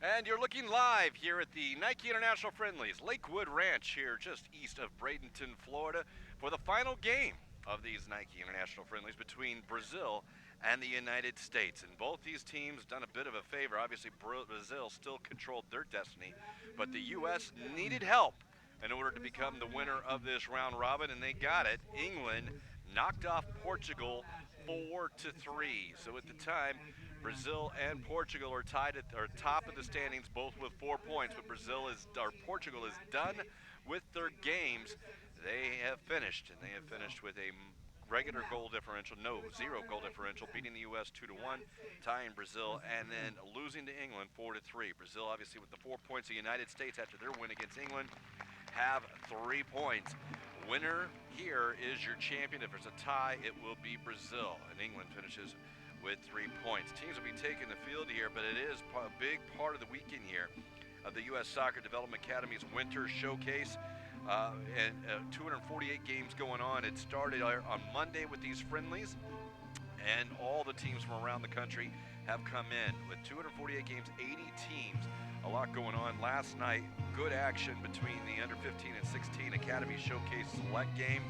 And you're looking live here at the Nike International Friendlies, Lakewood Ranch here just east of Bradenton, Florida, for the final game of these Nike International Friendlies between Brazil and the United States. And both these teams done a bit of a favor. Obviously, Brazil still controlled their destiny, but the U.S. needed help in order to become the winner of this round robin, and they got it. England knocked off Portugal 4-3. So at the time, Brazil and Portugal are tied at or top of the standings, both with 4 points. But Portugal is done with their games. They have finished, and they have finished with a regular goal differential, no, zero goal differential, beating the U.S. 2-1, tying Brazil, and then losing to England 4-3. Brazil, obviously, with the 4 points. The United States, after their win against England, have 3 points. Winner here is your champion. If there's a tie, it will be Brazil, and England finishes with 3 points. Teams will be taking the field here, but it is a big part of the weekend here of the U.S. Soccer Development Academy's Winter Showcase. And 248 games going on. It started on Monday with these friendlies, and all the teams from around the country have come in. With 248 games, 80 teams, a lot going on. Last night, good action between the under 15 and 16 Academy Showcase Select game.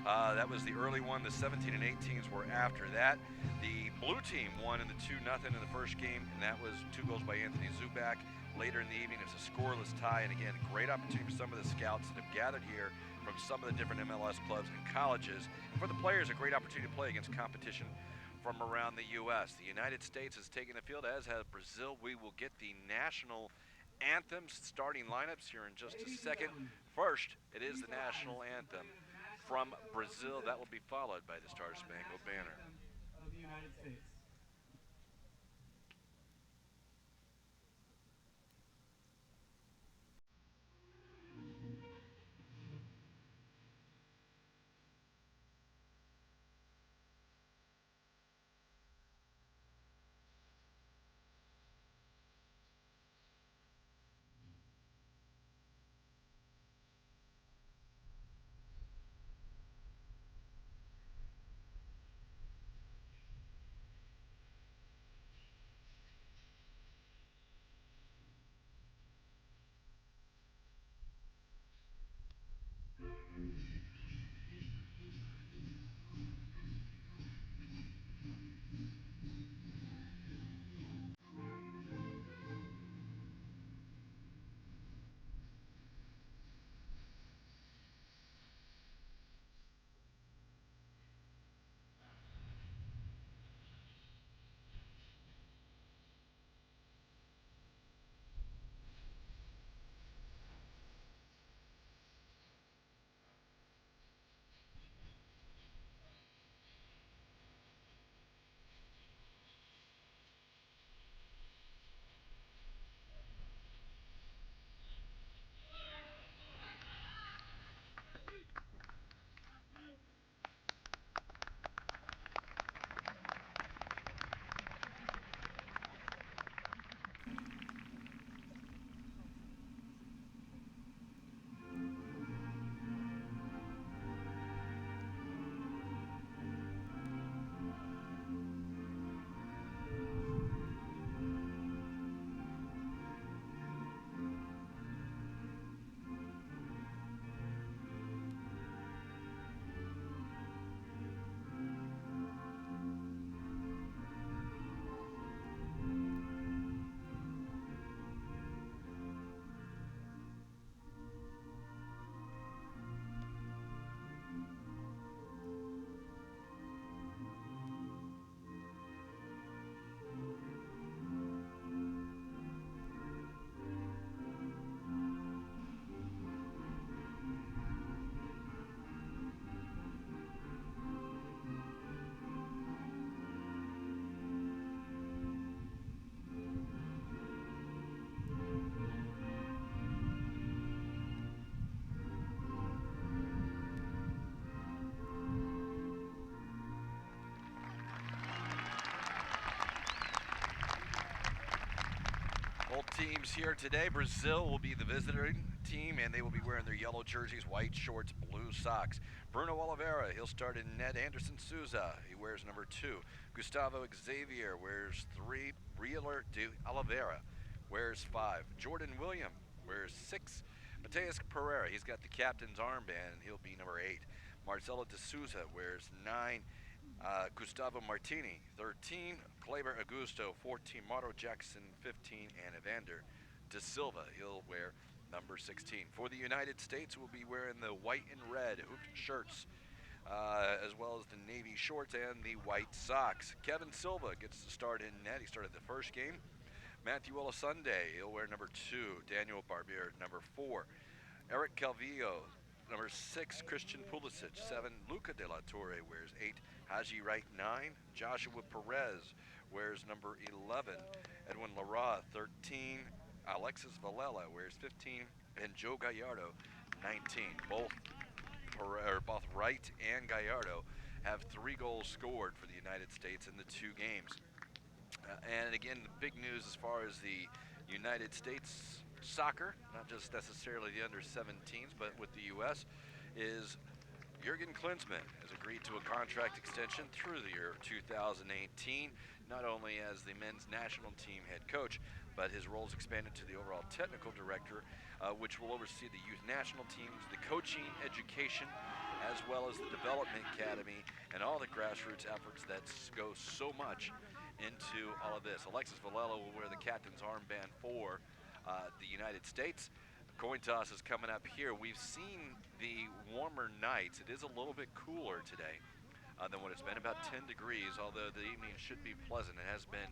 That was the early one. The 17 and 18s were after that. The blue team won in the 2-0 in the first game, and that was 2 goals by Anthony Zubak. Later in the evening, it's a scoreless tie, and again, great opportunity for some of the scouts that have gathered here from some of the different MLS clubs and colleges. And for the players, a great opportunity to play against competition from around the U.S. The United States has taken the field, as has Brazil. We will get the national anthems, starting lineups here in just a second. First, it is the national anthem from Brazil. That will be followed by the Star Spangled Banner. Of the United States. Both teams here today. Brazil will be the visiting team, and they will be wearing their yellow jerseys, white shorts, blue socks. Bruno Oliveira, he'll start in net. Anderson Souza, he wears number 2. Gustavo Xavier wears 3. Wheeler de Oliveira wears 5. Jordan William wears 6. Mateus Pereira, he's got the captain's armband, and he'll be number 8. Marcelo de Souza wears 9. Gustavo Martini, 13. Kleber Augusto, 14. Mauro Jackson, 15. And Evander de Silva, he'll wear number 16. For the United States, we'll be wearing the white and red hooped shirts, as well as the navy shorts and the white socks. Kevin Silva gets the start in net. He started the first game. Matthew Olasunde, he'll wear number 2. Daniel Barbier, number 4. Eric Calvillo, number 6. Christian Pulisic, 7. Luca de la Torre wears 8. Haji Wright, 9. Joshua Perez wears number 11. Edwin Lara, 13. Alexis Valela wears 15. And Joe Gallardo, 19. Both Wright and Gallardo have 3 goals scored for the United States in the 2 games. And again, the big news as far as the United States soccer, not just necessarily the under-17s, but with the U.S., is Jurgen Klinsmann has agreed to a contract extension through the year 2018, not only as the men's national team head coach, but his role is expanded to the overall technical director, which will oversee the youth national teams, the coaching, education, as well as the development academy, and all the grassroots efforts that go so much into all of this. Alexis Valela will wear the captain's armband for the United States. Coin toss is coming up here. We've seen the warmer nights. It is a little bit cooler today than what it's been, about 10 degrees, although the evening should be pleasant. It has been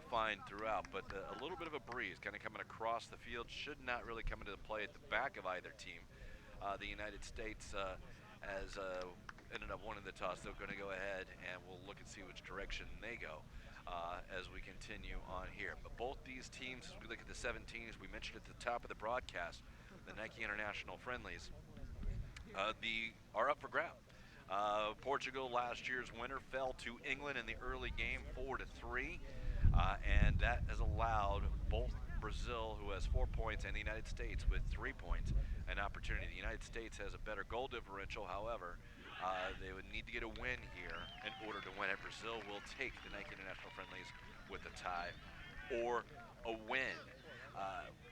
fine throughout, but a little bit of a breeze kind of coming across the field should not really come into play at the back of either team. The United States has ended up winning the toss. They're going to go ahead, and we'll look and see which direction they go as we continue on here. But both these teams, as we look at the 17s, we mentioned at the top of the broadcast, the Nike International Friendlies, are up for grab. Portugal, last year's winner, fell to England in the early game 4-3, and that has allowed both Brazil, who has 4 points, and the United States with 3 points, an opportunity. The United States has a better goal differential. However, they would need to get a win here in order to win it. Brazil will take the Nike International Friendlies with a tie or a win.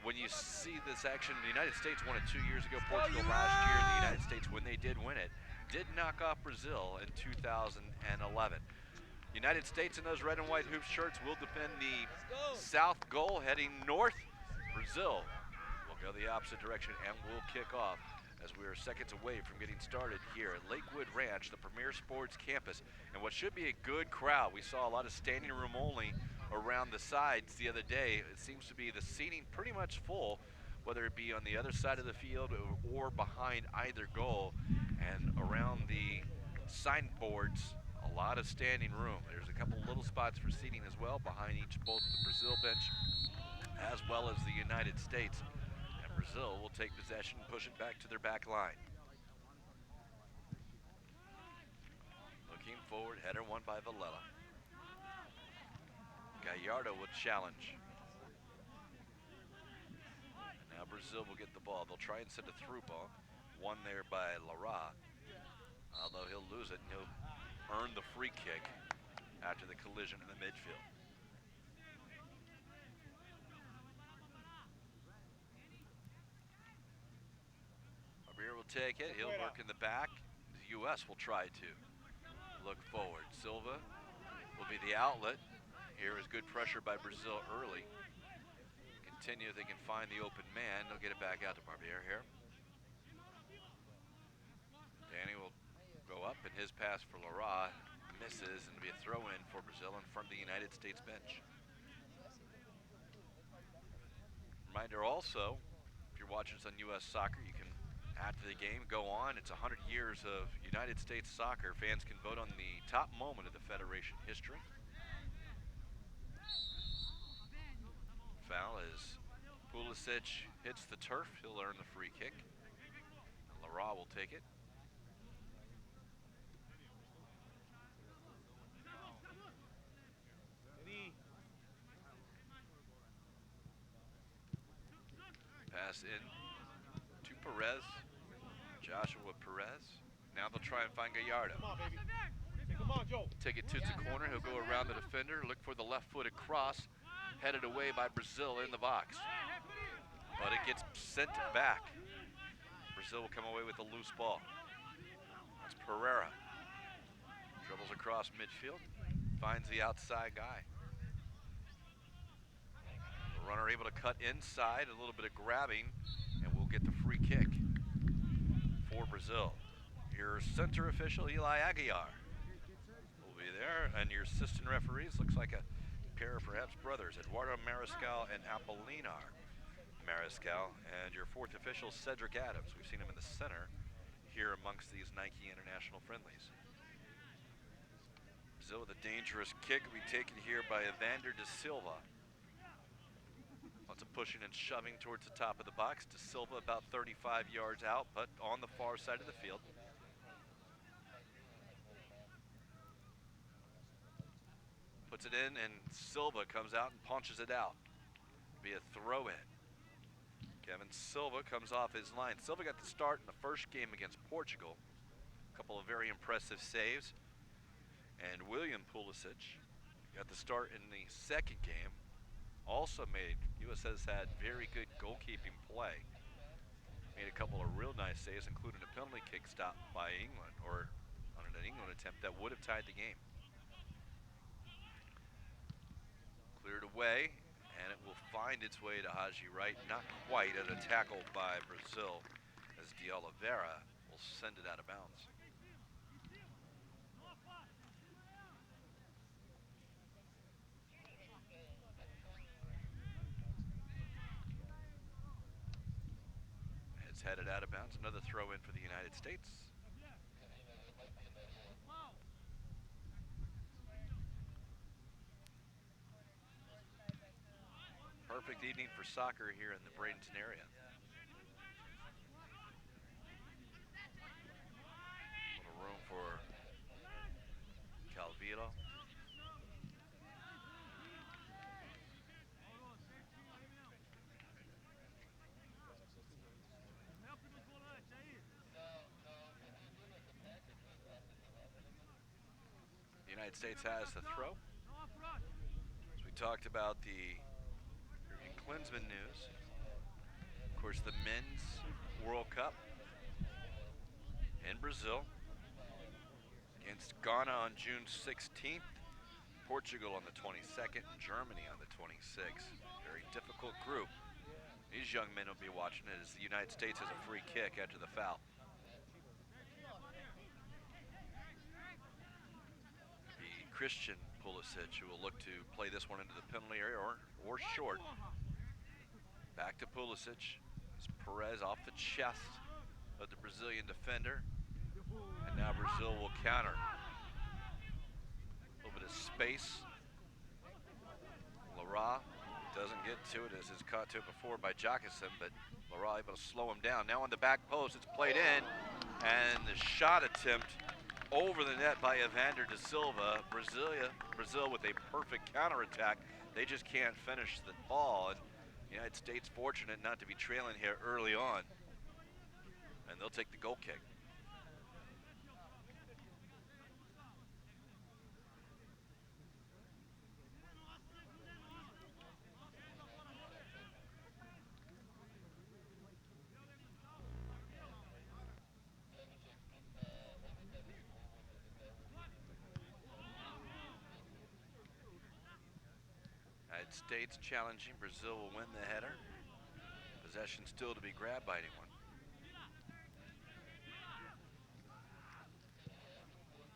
When you see this action, the United States won it 2 years ago. Portugal last year. The United States, when they did win it, did knock off Brazil in 2011. United States in those red and white hoop shirts will defend the south goal heading north. Brazil will go the opposite direction and will kick off as we are seconds away from getting started here at Lakewood Ranch, the premier sports campus, and what should be a good crowd. We saw a lot of standing room only around the sides the other day. It seems to be the seating pretty much full, whether it be on the other side of the field or behind either goal, and around the signboards, a lot of standing room. There's a couple little spots for seating as well behind both the Brazil bench as well as the United States. Brazil will take possession and push it back to their back line. Looking forward, header won by Valela. Gallardo will challenge. And now Brazil will get the ball. They'll try and send a through ball. Won there by Lara. Although he'll lose it and he'll earn the free kick after the collision in the midfield. Will take it. He'll work in the back. The U.S. will try to look forward. Silva will be the outlet. Here is good pressure by Brazil early. Continue if they can find the open man. They'll get it back out to Barbier here. Danny will go up, and his pass for Lara misses, and it'll be a throw-in for Brazil in front of the United States bench. Reminder also, if you're watching us on U.S. Soccer, you can, after the game, go on. It's 100 years of United States soccer. Fans can vote on the top moment of the Federation history. Foul as Pulisic hits the turf. He'll earn the free kick. Lara will take it. Pass in to Perez. Joshua Perez. Now they'll try and find Gallardo. Come on, baby. Come on, Joe. Take it to the corner. He'll go around the defender, look for the left-footed cross. headed away by Brazil in the box. But it gets sent back. Brazil will come away with a loose ball. That's Pereira. Dribbles across midfield, finds the outside guy. The runner able to cut inside, a little bit of grabbing, and we'll get the free kick for Brazil. Your center official, Eli Aguiar, will be there, and your assistant referees, looks like a pair of perhaps brothers, Eduardo Mariscal and Apolinar Mariscal, and your fourth official, Cedric Adams. We've seen him in the center here amongst these Nike International Friendlies. Brazil with a dangerous kick will be taken here by Evander da Silva. Lots of pushing and shoving towards the top of the box. Da Silva about 35 yards out, but on the far side of the field. Puts it in, and Silva comes out and punches it out. Be a throw in. Kevin Silva comes off his line. Silva got the start in the first game against Portugal. A couple of very impressive saves. And William Pulisic got the start in the second game. Also made, US has had very good goalkeeping play. Made a couple of real nice saves, including a penalty kick stop by England, or on an England attempt that would have tied the game. Cleared away, and it will find its way to Haji Wright. Not quite at a tackle by Brazil, as De Oliveira will send it out of bounds. It's headed out of bounds. Another throw in for the United States. Perfect evening for soccer here in the Bradenton area. A little room for Calvillo. The United States has the throw. As we talked about the Klinsmann news. Of course, the Men's World Cup in Brazil against Ghana on June 16th, Portugal on the 22nd, and Germany on the 26th. Very difficult group. These young men will be watching it as the United States has a free kick after the foul. The Christian Pulisic, who will look to play this one into the penalty area or short. Back to Pulisic. As Perez off the chest of the Brazilian defender. And now Brazil will counter. A little bit of space. Lara doesn't get to it, as is caught to it before by Jacobson, but Lara able to slow him down. Now on the back post, it's played in, and the shot attempt over the net by Evander da Silva. Brazil with a perfect counterattack. They just can't finish the ball. And the United States fortunate not to be trailing here early on. And they'll take the goal kick. United States challenging. Brazil will win the header. Possession still to be grabbed by anyone.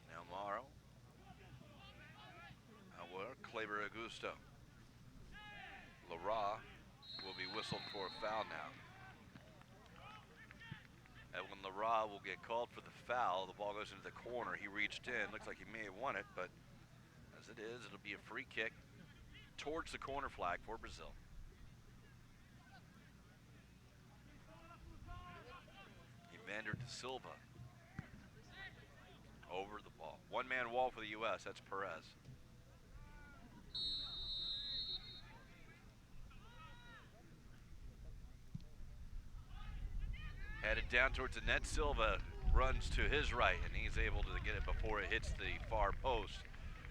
Now Morrow. Kleber Augusto. Lara will be whistled for a foul now. Edwin Lara will get called for the foul. The ball goes into the corner. He reached in. Looks like he may have won it, but as it is, it'll be a free kick towards the corner flag for Brazil. Evander da Silva over the ball. One-man wall for the U.S. That's Perez. Headed down towards the net. Silva runs to his right, and he's able to get it before it hits the far post.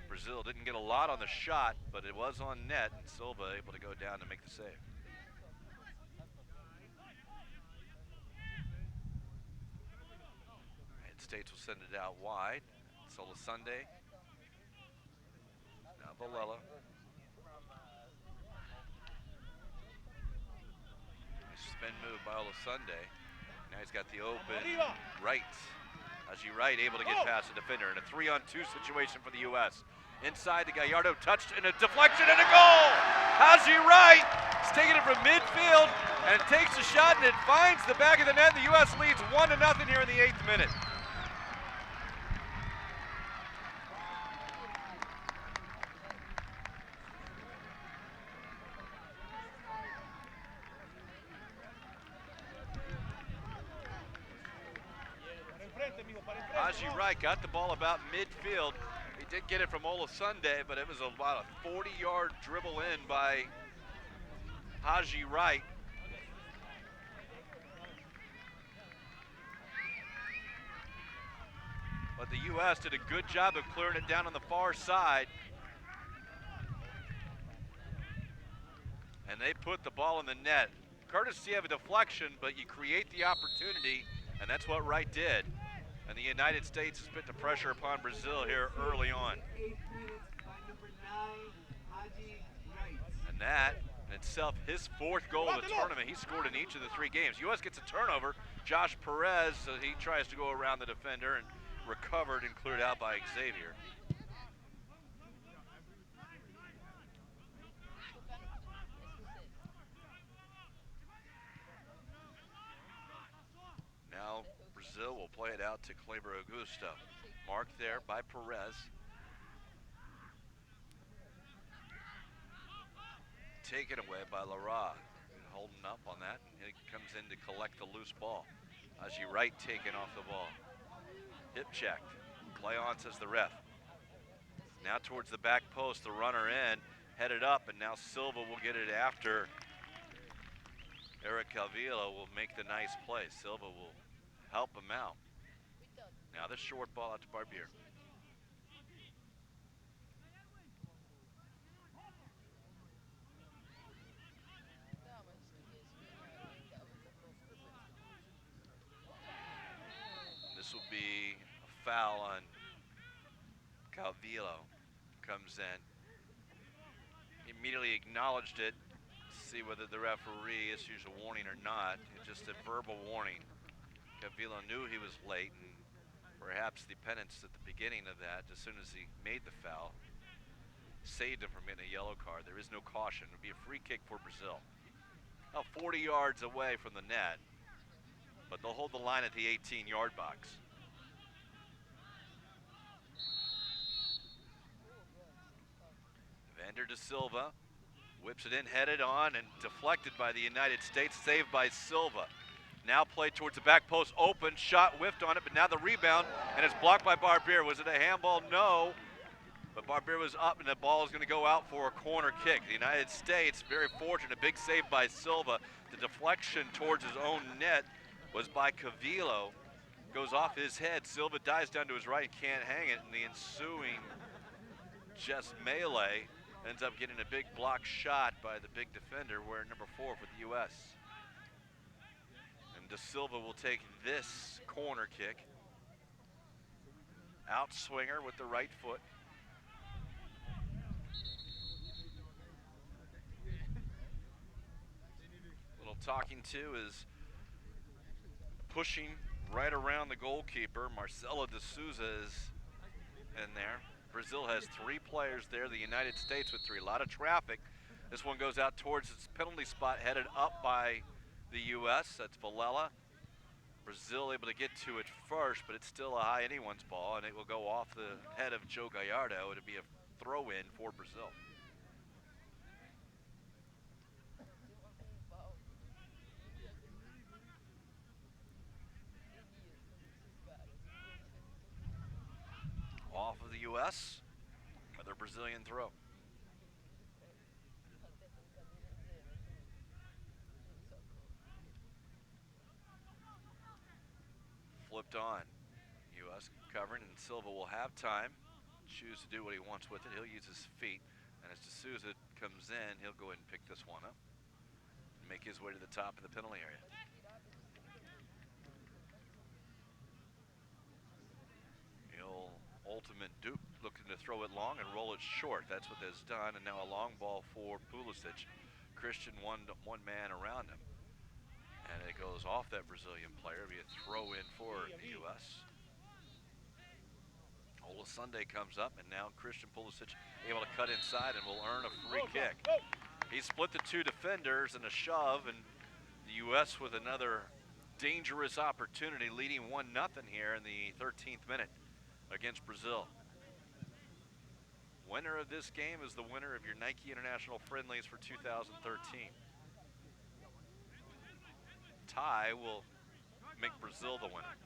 Brazil didn't get a lot on the shot, but it was on net, and Silva able to go down to make the save. United States will send it out wide. Sola Sunday. Now Valella. Nice spin move by Ola Sunday. Now he's got the open right. Haji Wright able to get past the defender in a 3-on-2 situation for the U.S. Inside, the Gallardo touched in a deflection and a goal! Haji Wright is taking it from midfield and takes a shot, and it finds the back of the net. The U.S. leads 1-0 here in the 8th minute. Haji Wright got the ball about midfield. He did get it from Ola Sunday, but it was about a 40-yard dribble in by Haji Wright. But the U.S. did a good job of clearing it down on the far side. And they put the ball in the net. Courtesy of a deflection, but you create the opportunity, and that's what Wright did. And the United States has put the pressure upon Brazil here early on. And that in itself, his 4th goal of the tournament. He scored in each of the 3 games. U.S. gets a turnover. Josh Perez, he tries to go around the defender and recovered and cleared out by Xavier. Now Brazil will play it out to Kleber Augusto. Marked there by Perez. Taken away by Lara. Holding up on that. He comes in to collect the loose ball. Haji Wright taking off the ball. Hip checked. Play on, says the ref. Now towards the back post, the runner in, headed up, and now Silva will get it after. Eric Calvillo will make the nice play. Silva will help him out. Now the short ball out to Barbier. This will be a foul on Calvillo. Comes in. He immediately acknowledged it. See whether the referee issues a warning or not. It's just a verbal warning. Calvillo knew he was late, and perhaps the penance at the beginning of that, as soon as he made the foul, saved him from getting a yellow card. There is no caution. It would be a free kick for Brazil. Now 40 yards away from the net, but they'll hold the line at the 18-yard box. Vander de Silva whips it in, headed on, and deflected by the United States, saved by Silva. Now played towards the back post, open, shot, whiffed on it, but now the rebound, and it's blocked by Barbier. Was it a handball? No. But Barbier was up, and the ball is going to go out for a corner kick. The United States, very fortunate, a big save by Silva. The deflection towards his own net was by Calvillo. Goes off his head. Silva dives down to his right and can't hang it, and the ensuing just melee ends up getting a big block shot by the big defender, wearing number 4 for the U.S. And De Silva will take this corner kick. Outswinger with the right foot. Little talking to is pushing right around the goalkeeper. Marcelo de Souza is in there. Brazil has 3 players there, the United States with 3. A lot of traffic. This one goes out towards its penalty spot, headed up by the U.S. That's Valella. Brazil able to get to it first, but it's still a high anyone's ball, and it will go off the head of Joe Gallardo. It'll be a throw-in for Brazil. Off of the U.S., another Brazilian throw. Flipped on. U.S. covering, and Silva will have time. choose to do what he wants with it. He'll use his feet, and as D'Souza comes in, he'll go ahead and pick this one up and make his way to the top of the penalty area. He'll ultimate Duke looking to throw it long and roll it short. That's what that's done, and now a long ball for Pulisic. Christian one man around him, and it goes off that Brazilian player. Be a throw in for the U.S. Olasunde comes up, and now Christian Pulisic able to cut inside and will earn a free kick. He split the two defenders in a shove, and the U.S. with another dangerous opportunity, leading 1-0 here in the 13th minute against Brazil. Winner of this game is the winner of your Nike International Friendlies for 2013. Tie will make Brazil the winner.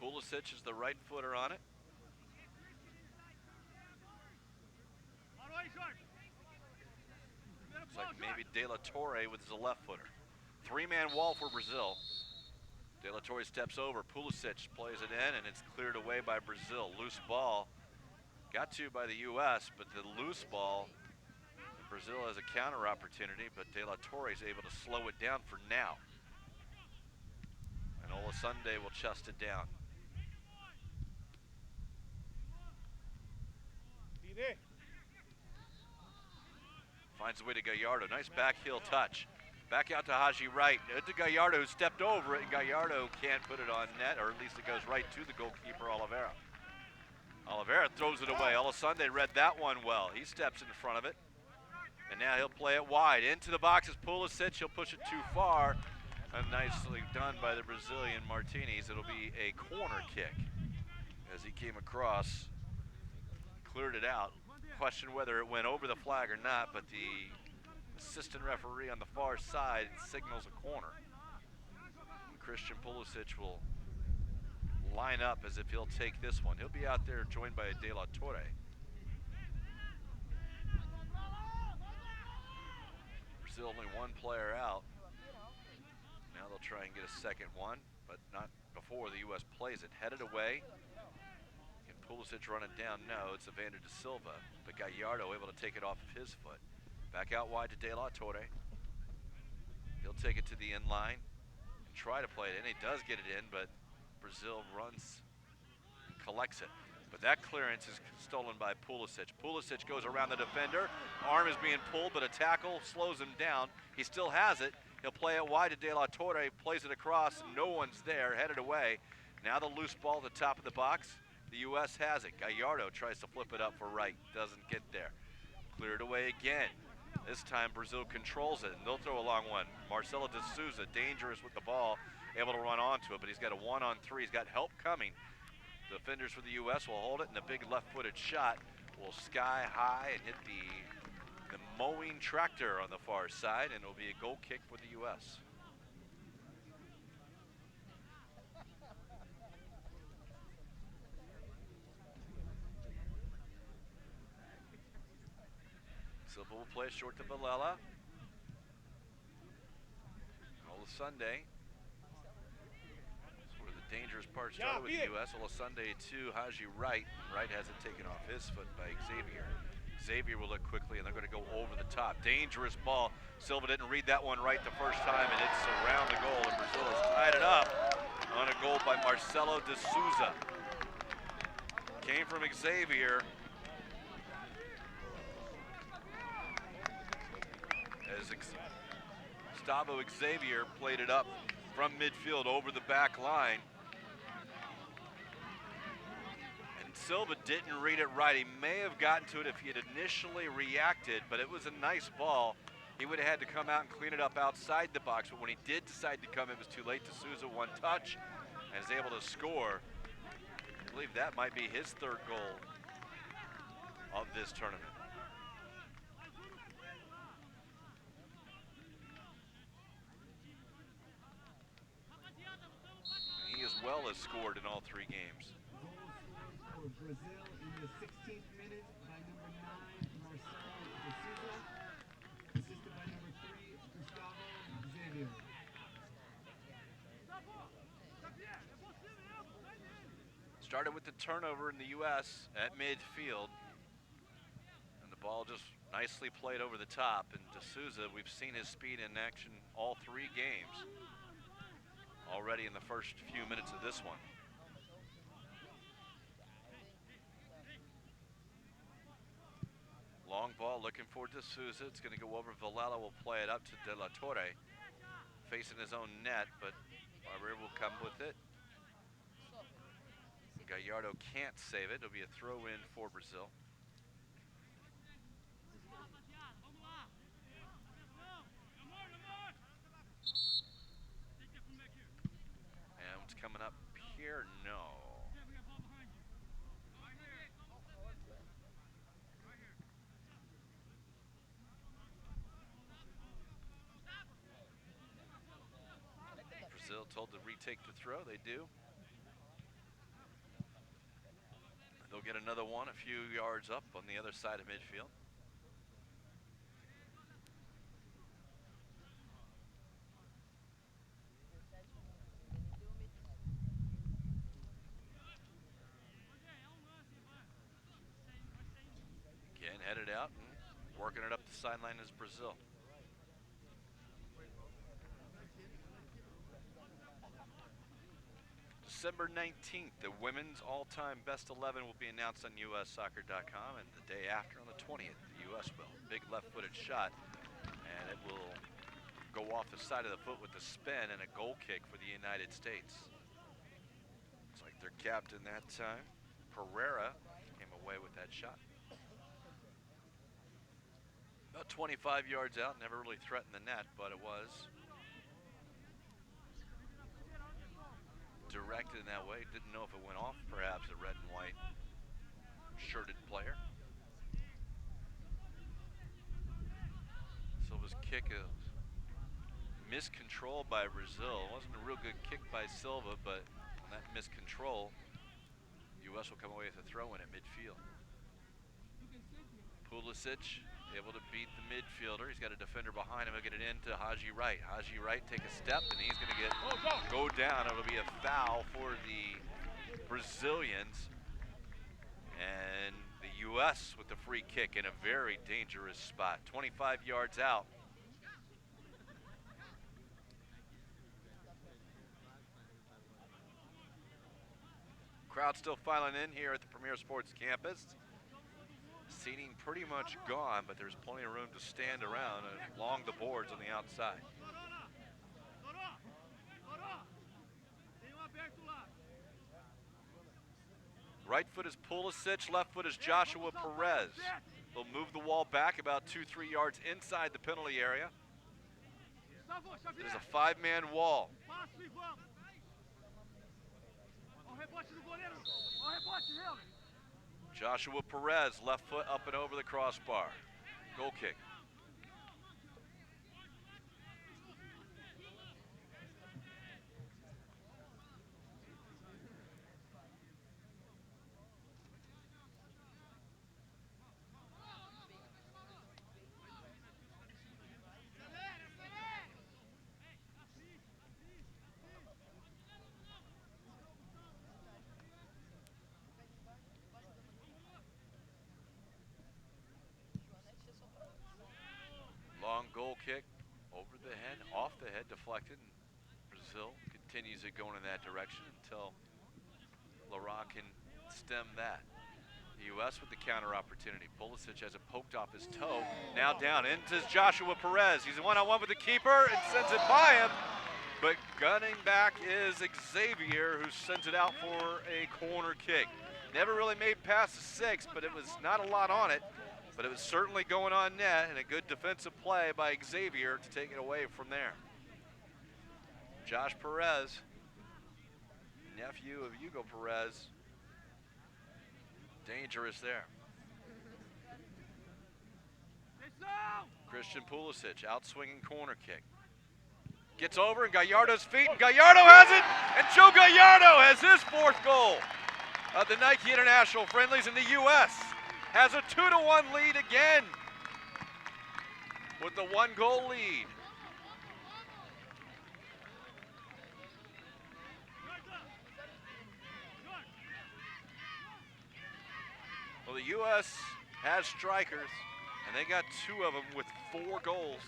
Pulisic is the right footer on it. Looks like maybe De La Torre with the left footer. Three-man wall for Brazil. De La Torre steps over, Pulisic plays it in, and it's cleared away by Brazil. Loose ball, got to by the U.S., but the loose ball, Brazil has a counter opportunity, but De La Torre is able to slow it down for now. And Olasunde will chest it down. Finds a way to Gallardo, nice back heel touch. Back out to Haji right, to Gallardo, who stepped over it, and Gallardo can't put it on net, or at least it goes right to the goalkeeper, Oliveira. Oliveira throws it away. Olasunde read that one well. He steps in front of it, and now he'll play it wide. Into the box is Pulisic, he'll push it too far, and nicely done by the Brazilian Martinez. It'll be a corner kick as he came across, cleared it out. Question whether it went over the flag or not, but the assistant referee on the far side signals a corner. And Christian Pulisic will line up as if he'll take this one. He'll be out there joined by De La Torre. Brazil only one player out. Now they'll try and get a second one, but not before the U.S. plays it. Headed away. Pulisic running down, no, it's Evander da Silva, but Gallardo able to take it off of his foot. Back out wide to De La Torre. He'll take it to the end line and try to play it in. He does get it in, but Brazil runs, collects it. But that clearance is stolen by Pulisic. Pulisic goes around the defender. Arm is being pulled, but a tackle slows him down. He still has it. He'll play it wide to De La Torre, plays it across, and no one's there, headed away. Now the loose ball at the top of the box. The U.S. has it. Gallardo tries to flip it up for right, doesn't get there. Cleared away again. This time Brazil controls it, and they'll throw a long one. Marcelo D'Souza, dangerous with the ball, able to run onto it, but he's got a 1-on-3. He's got help coming. The defenders for the U.S. will hold it, and the big left-footed shot will sky high and hit the mowing tractor on the far side, and it'll be a goal kick for the U.S. Silva will play short to Villela. Olasunde. That's where the dangerous part started with the U.S. Olasunde to Haji right. Right has it taken off his foot by Xavier. Xavier will look quickly, and they're going to go over the top. Dangerous ball. Silva didn't read that one right the first time, and it's around the goal, and Brazil has tied it up on a goal by Marcelo D'Souza. Came from Xavier. As Gustavo Xavier played it up from midfield over the back line. And Silva didn't read it right. He may have gotten to it if he had initially reacted, but it was a nice ball. He would have had to come out and clean it up outside the box, but when he did decide to come, it was too late. D'Souza one touch and is able to score. I believe that might be his third goal of this tournament. He as well has scored in all three games. Goals for Brazil in the 16th minute by number 9, Marcelo D'Souza, assisted by number 3, Gustavo Xavier. Started with the turnover in the U.S. at midfield. And the ball just nicely played over the top. And D'Souza, we've seen his speed in action all 3 games already in the first few minutes of this one. Long ball looking for D'Souza. It's going to go over. Villela will play it up to De La Torre, facing his own net, but Barber will come with it. Gallardo can't save it. It'll be a throw in for Brazil. And what's coming up here? No. Brazil told to retake the throw. They do. They'll get another one a few yards up on the other side of midfield. Again, headed out and working it up the sideline is Brazil. December 19th, the women's all-time best 11 will be announced on ussoccer.com, and the day after, on the 20th, the U.S. will. Big left-footed shot, and it will go off the side of the foot with a spin and a goal kick for the United States. Looks like their captain that time, Pereira, came away with that shot. About 25 yards out, never really threatened the net, but it was directed in that way. Didn't know if it went off, perhaps a red and white shirted player. Silva's kick is miscontrolled by Brazil. It wasn't a real good kick by Silva, but on that miscontrol, U.S. will come away with a throw in at midfield. Pulisic able to beat the midfielder. He's got a defender behind him. He'll get it into Haji Wright. Haji Wright take a step, and he's going to go down. It'll be a foul for the Brazilians. And the U.S. with the free kick in a very dangerous spot. 25 yards out. Crowd still filing in here at the Premier Sports Campus. Seating pretty much gone, but there's plenty of room to stand around along the boards on the outside. Right foot is Pulisic, left foot is Joshua Perez. They'll move the wall back about 2-3 yards inside the penalty area. It is a 5-man wall. Joshua Perez, left foot up and over the crossbar. Goal kick. Long goal kick, over the head, off the head, deflected. And Brazil continues it going in that direction until Lara can stem that. The U.S. with the counter opportunity. Pulisic has it poked off his toe. Now down into Joshua Perez. He's one-on-one with the keeper and sends it by him. But gunning back is Xavier, who sends it out for a corner kick. Never really made past the 6, but it was not a lot on it. But it was certainly going on net, and a good defensive play by Xavier to take it away from there. Josh Perez, nephew of Hugo Perez, dangerous there. Christian Pulisic, out-swinging corner kick. Gets over in Gallardo's feet, and Gallardo has it, and Joe Gallardo has his 4th goal of the Nike International Friendlies, in the U.S. has a 2-1 lead again with the 1-goal lead. U.S. has strikers, and they got 2 of them with 4 goals.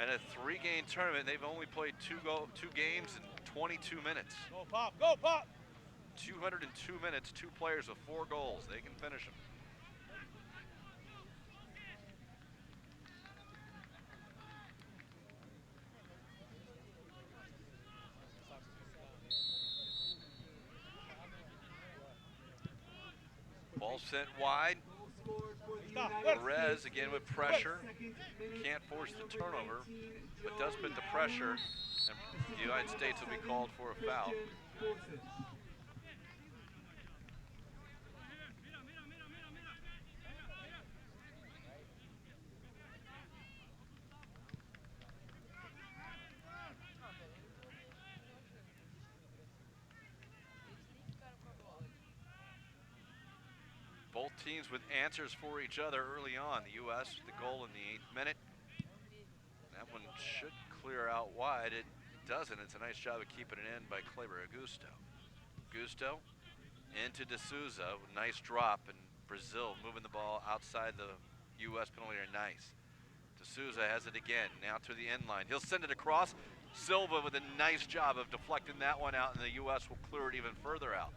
And a 3-game tournament, they've only played 2 games in 22 minutes. Go, Pop! Go, Pop! 202 minutes, 2 players with 4 goals. They can finish them. Ball sent wide. Perez again with pressure. Can't force the turnover, but does put the pressure, and the United States will be called for a foul. Both teams with answers for each other early on. The U.S. with the goal in the 8th minute. That one should clear out wide. It doesn't. It's a nice job of keeping it in by Kleber Augusto. Augusto into D'Souza. Nice drop, and Brazil moving the ball outside the U.S. penalty area. Nice. D'Souza has it again. Now to the end line. He'll send it across. Silva with a nice job of deflecting that one out, and the U.S. will clear it even further out.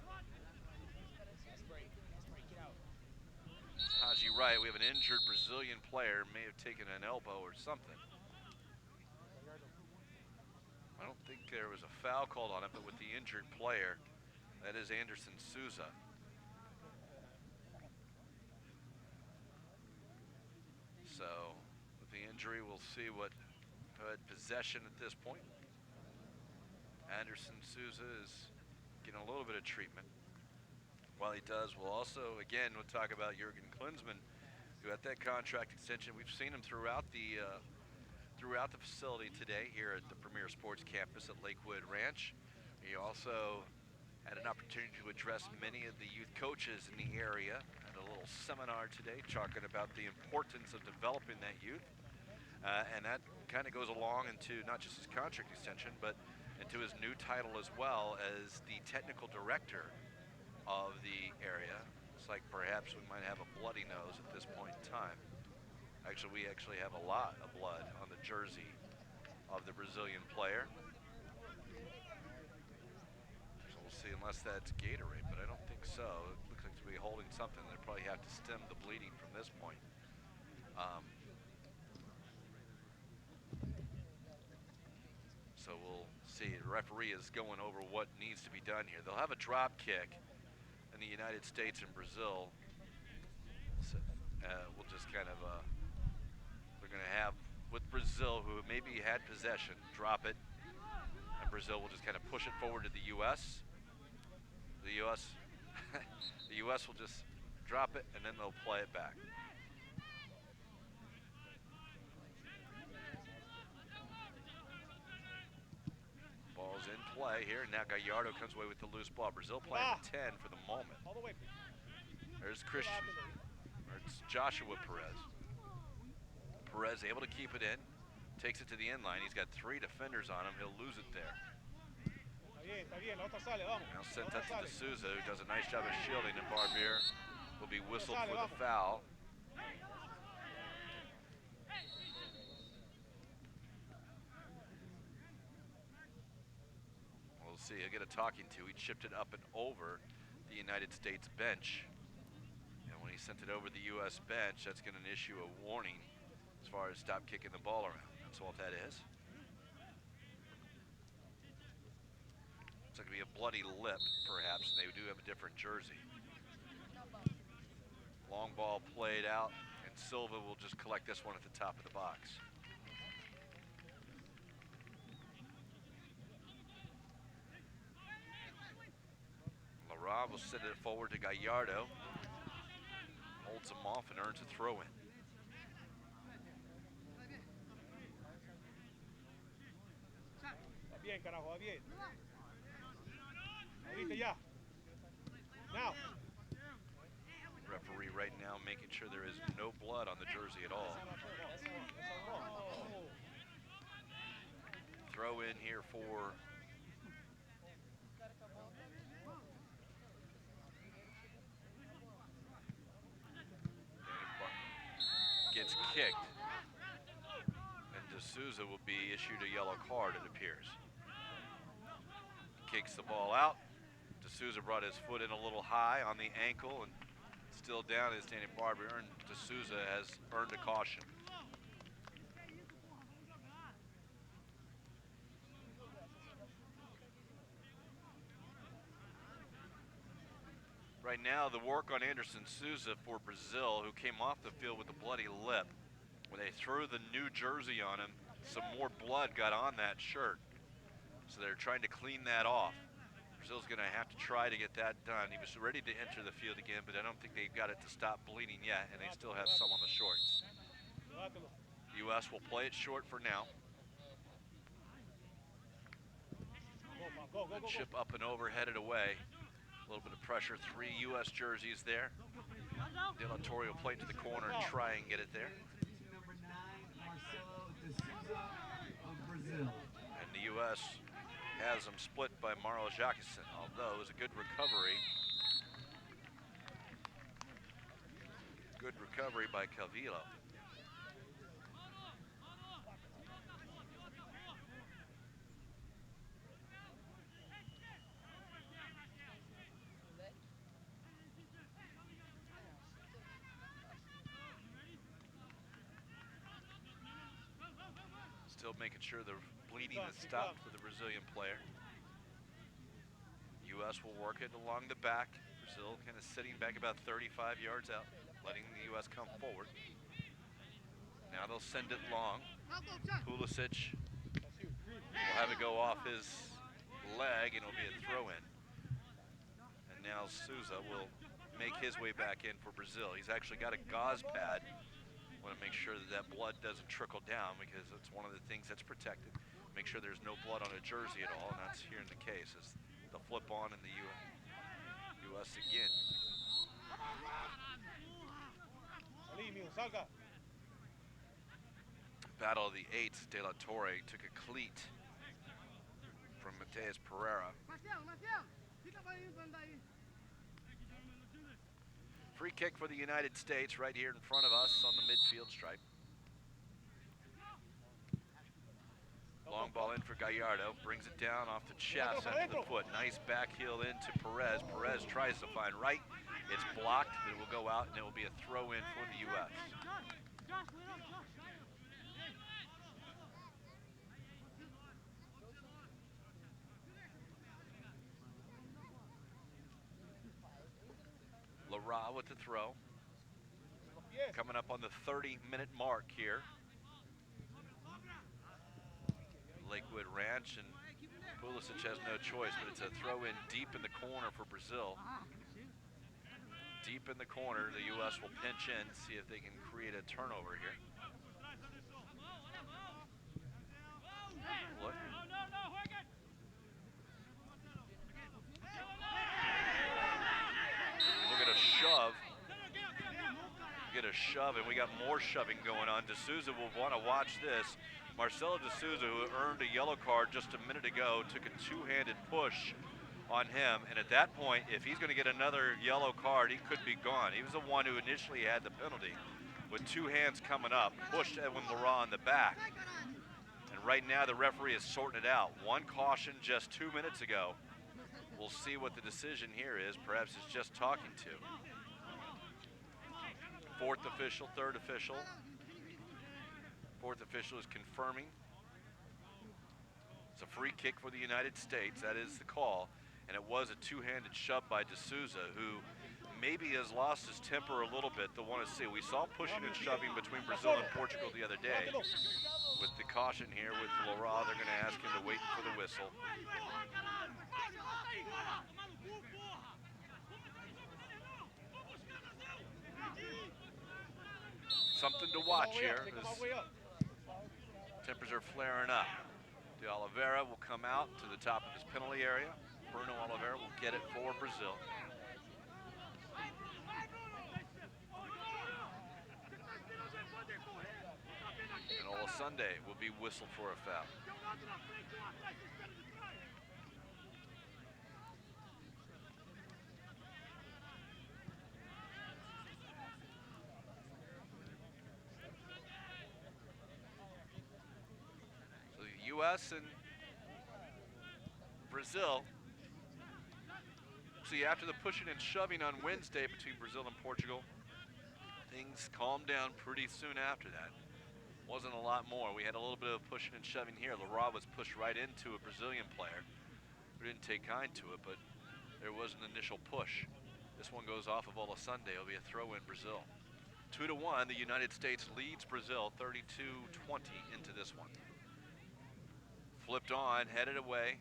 Haji Wright, we have an injured Brazilian player, may have taken an elbow or something. I don't think there was a foul called on him, but with the injured player, that is Anderson Souza. So, with the injury, we'll see what had possession at this point. Anderson Souza is getting a little bit of treatment. While he does, we'll also, again, we'll talk about Jurgen Klinsmann, who had that contract extension. We've seen him throughout the facility today here at the Premier Sports Campus at Lakewood Ranch. He also had an opportunity to address many of the youth coaches in the area at a little seminar today, talking about the importance of developing that youth. And that kind of goes along into not just his contract extension, but into his new title as well as the technical director of the area. It's like perhaps we might have a bloody nose at this point in time. Actually, we actually have a lot of blood on the jersey of the Brazilian player. So we'll see, unless that's Gatorade, but I don't think so. It looks like to be holding something. They probably have to stem the bleeding from this point. So we'll see. The referee is going over what needs to be done here. They'll have a drop kick in the United States and Brazil. So, we'll just kind of, they're going to have, with Brazil, who maybe had possession, drop it. And Brazil will just kind of push it forward to the U.S. The U.S. the U.S. will just drop it, and then they'll play it back. Ball's in play here. Now Gallardo comes away with the loose ball. Brazil playing with 10 for the moment. There's Christian. Or it's Joshua Perez. Perez able to keep it in. Takes it to the end line. He's got 3 defenders on him. He'll lose it there. Now sent that to D'Souza, who does a nice job of shielding, and Barbier will be whistled for the foul. We'll see. He'll get a talking to. He chipped it up and over the United States bench. And when he sent it over the U.S. bench, that's going to issue a warning as far as stop kicking the ball around. That's all that is. It's going to be a bloody lip, perhaps, and they do have a different jersey. Long ball played out, and Silva will just collect this one at the top of the box. Lara will send it forward to Gallardo. Holds him off and earns a throw-in. Bien, carajo, va bien. Ahorita ya. Now. Referee right now making sure there is no blood on the jersey at all. Throw in here for kicked. And D'Souza will be issued a yellow card, it appears. Kicks the ball out. D'Souza brought his foot in a little high on the ankle, and still down is Danny Barber, and D'Souza has earned a caution. Right now, the work on Anderson Souza for Brazil, who came off the field with a bloody lip. When they threw the new jersey on him, some more blood got on that shirt. So they're trying to clean that off. Brazil's going to have to try to get that done. He was ready to enter the field again, but I don't think they've got it to stop bleeding yet, and they still have some on the shorts. U.S. will play it short for now. Chip up and over, headed away. A little bit of pressure, 3 U.S. jerseys there. De La Torre will play to the corner and try and get it there. Number 9, Marcelo D'Souza of Brazil. And the U.S. has them split by Marlo Jacqueson, although it was a good recovery. Good recovery by Calvillo. Still making sure the bleeding is stopped for the Brazilian player. U.S. will work it along the back. Brazil kind of sitting back about 35 yards out, letting the U.S. come forward. Now they'll send it long. Pulisic will have it go off his leg, and it'll be a throw-in. And now Souza will make his way back in for Brazil. He's actually got a gauze pad. Want to make sure that that blood doesn't trickle down, because it's one of the things that's protected. Make sure there's no blood on a jersey at all, and that's here in the case. As the flip on in the U.S. again. Battle of the eights. De La Torre took a cleat from Mateus Pereira. Free kick for the United States right here in front of us on the midfield stripe. Long ball in for Gallardo, brings it down off the chest, onto the foot. Nice back heel into Perez. Perez tries to find right. It's blocked, but it will go out, and it will be a throw in for the U.S. Lara with the throw. Coming up on the 30-minute mark here. Lakewood Ranch, and Pulisic has no choice, but it's a throw in deep in the corner for Brazil. Deep in the corner, the U.S. will pinch in, see if they can create a turnover here. Look. Look at a shove. Get a shove, and we got more shoving going on. D'Souza will want to watch this. Marcelo D'Souza, who earned a yellow card just a minute ago, took a two-handed push on him, and at that point, if he's going to get another yellow card, he could be gone. He was the one who initially had the penalty. With two hands coming up, pushed Edwin Lara in the back. And right now, the referee is sorting it out. One caution just 2 minutes ago. We'll see what the decision here is. Perhaps it's just talking to. Fourth official, third official. Fourth official is confirming. It's a free kick for the United States. That is the call. And it was a two-handed shove by D'Souza, who maybe has lost his temper a little bit. They'll want to see. We saw pushing and shoving between Brazil and Portugal the other day. With the caution here with Lara, they're going to ask him to wait for the whistle. Something to watch here. Tempers are flaring up. De Oliveira will come out to the top of his penalty area. Bruno Oliveira will get it for Brazil. And Olasunde will be whistled for a foul. U.S. and Brazil. See, after the pushing and shoving on Wednesday between Brazil and Portugal, things calmed down pretty soon after that. Wasn't a lot more. We had a little bit of pushing and shoving here. Lara was pushed right into a Brazilian player who didn't take kind to it, but there was an initial push. This one goes off of Ola Sunday. It'll be a throw in Brazil. 2-1, the United States leads Brazil 32-20 into this one. Flipped on, headed away.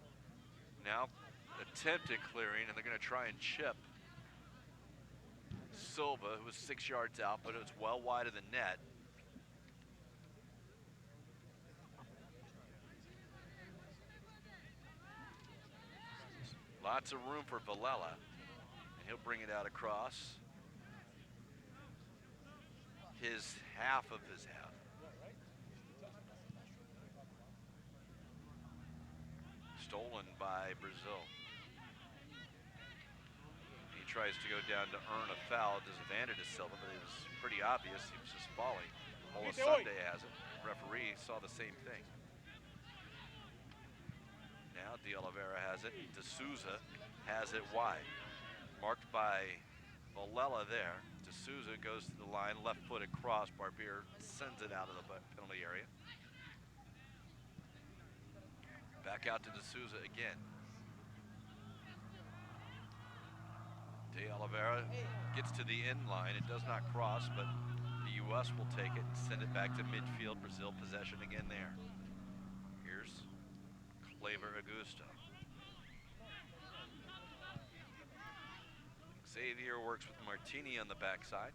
Now attempted clearing, and they're gonna try and chip Silva, who was 6 yards out, but it was well wide of the net. Lots of room for Villela, and he'll bring it out across his half of his half. Stolen by Brazil. He tries to go down to earn a foul, disadvantage to Silva, but it was pretty obvious he was just falling. Ola Sunday has it. Referee saw the same thing. Now De Oliveira has it. De Souza has it wide. Marked by Villela there. De Souza goes to the line, left foot across. Barbier sends it out of the penalty area. Back out to De Souza again. De Oliveira gets to the end line. It does not cross, but the U.S. will take it and send it back to midfield. Brazil possession again there. Here's Claver Augusto. Xavier works with Martini on the backside.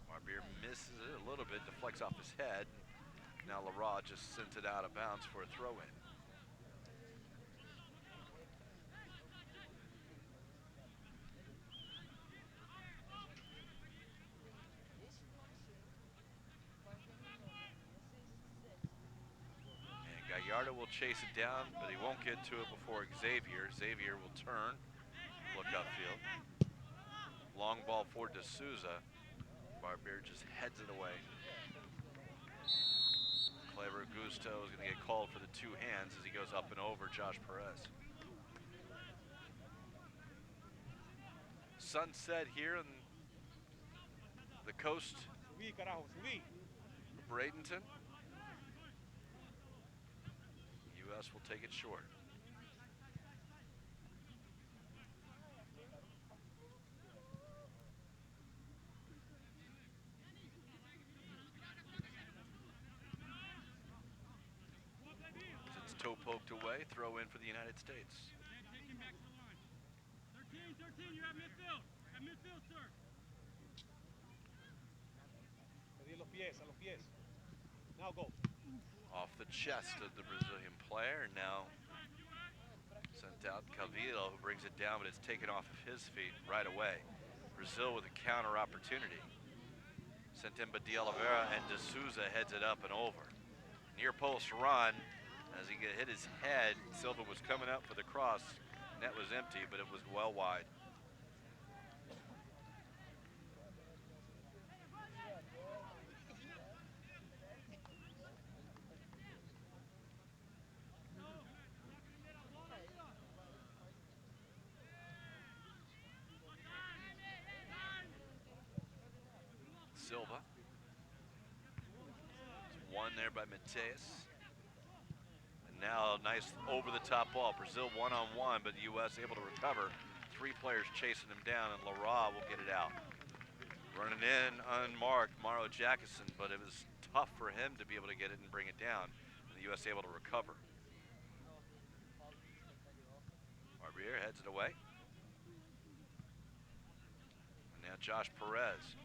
Barbier misses it a little bit, deflects off his head. Now Lara just sends it out of bounds for a throw-in. Gallardo will chase it down, but he won't get to it before Xavier. Xavier will turn, look upfield. Long ball for De Souza. Barbier just heads it away. Claver Augusto is going to get called for the two hands as he goes up and over Josh Perez. Sunset here on the coast of Bradenton. U.S. will take it short. As it's toe poked away, throw in for the United States. 13, you have midfield. At midfield, sir. A los pies. Now go. Off the chest of the Brazilian player, now sent out Cavillo, who brings it down, but it's taken off of his feet right away. Brazil with a counter opportunity. Sent in by De Oliveira, and De Souza heads it up and over. Near post run, as he hit his head, Silva was coming up for the cross. Net was empty, but it was well wide. Silva. It's one there by Mateus. And now a nice over-the-top ball. Brazil one-on-one, but the U.S. able to recover. Three players chasing him down, and Lara will get it out. Running in unmarked, Mauro Jackson, but it was tough for him to be able to get it and bring it down. And the U.S. able to recover. Barbier heads it away. And now Josh Perez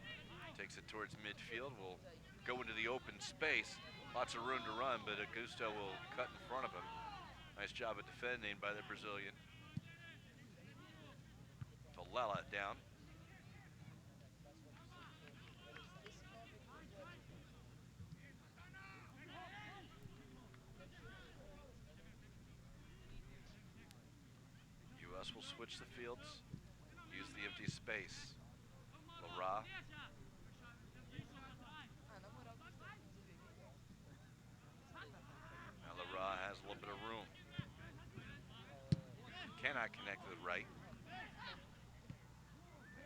takes it towards midfield, will go into the open space. Lots of room to run, but Augusto will cut in front of him. Nice job of defending by the Brazilian. Villela down. U.S. will switch the fields, use the empty space. Lara cannot connect with right.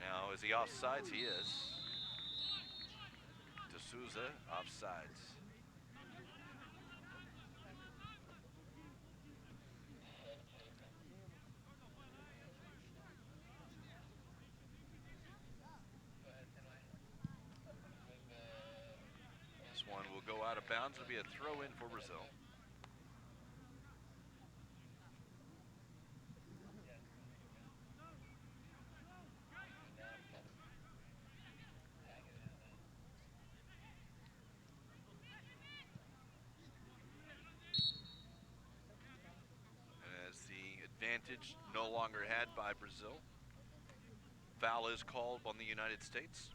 Now, is he offsides? He is. D'Souza offsides. This one will go out of bounds. It'll be a throw in for Brazil. As the advantage no longer had by Brazil. Foul is called on the United States.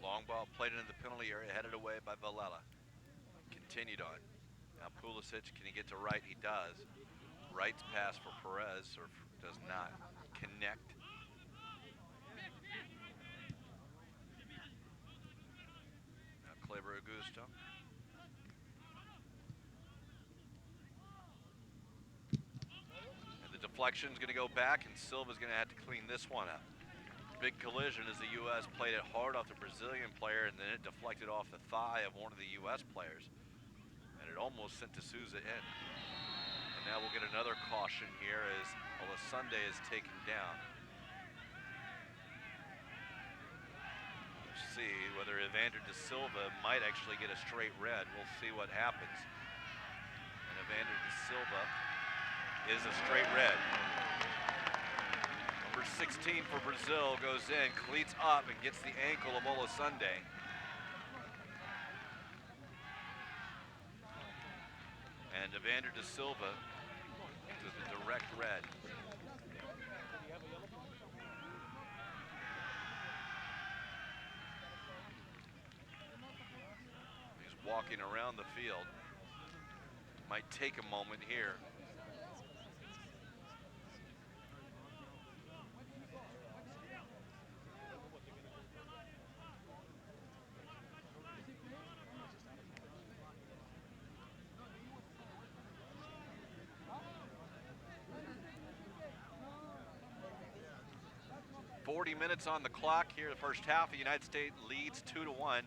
Long ball played into the penalty area, headed away by Villela. Continued on. Now Pulisic, can he get to right? He does. Right's pass for Perez, or does not connect. Now Kleber Augusto. And the deflection's going to go back, and Silva's going to have to clean this one up. Big collision as the U.S. played it hard off the Brazilian player, and then it deflected off the thigh of one of the U.S. players. And it almost sent D'Souza in. And now we'll get another caution here as Alasunde is taken down. We'll see whether Evander Da Silva might actually get a straight red. We'll see what happens. And Evander Da Silva is a straight red. Number 16 for Brazil goes in, cleats up, and gets the ankle of Olasunde. And Evander Da Silva with a direct red. He's walking around the field. Might take a moment here. 40 minutes on the clock here. The first half, the United States leads 2-1,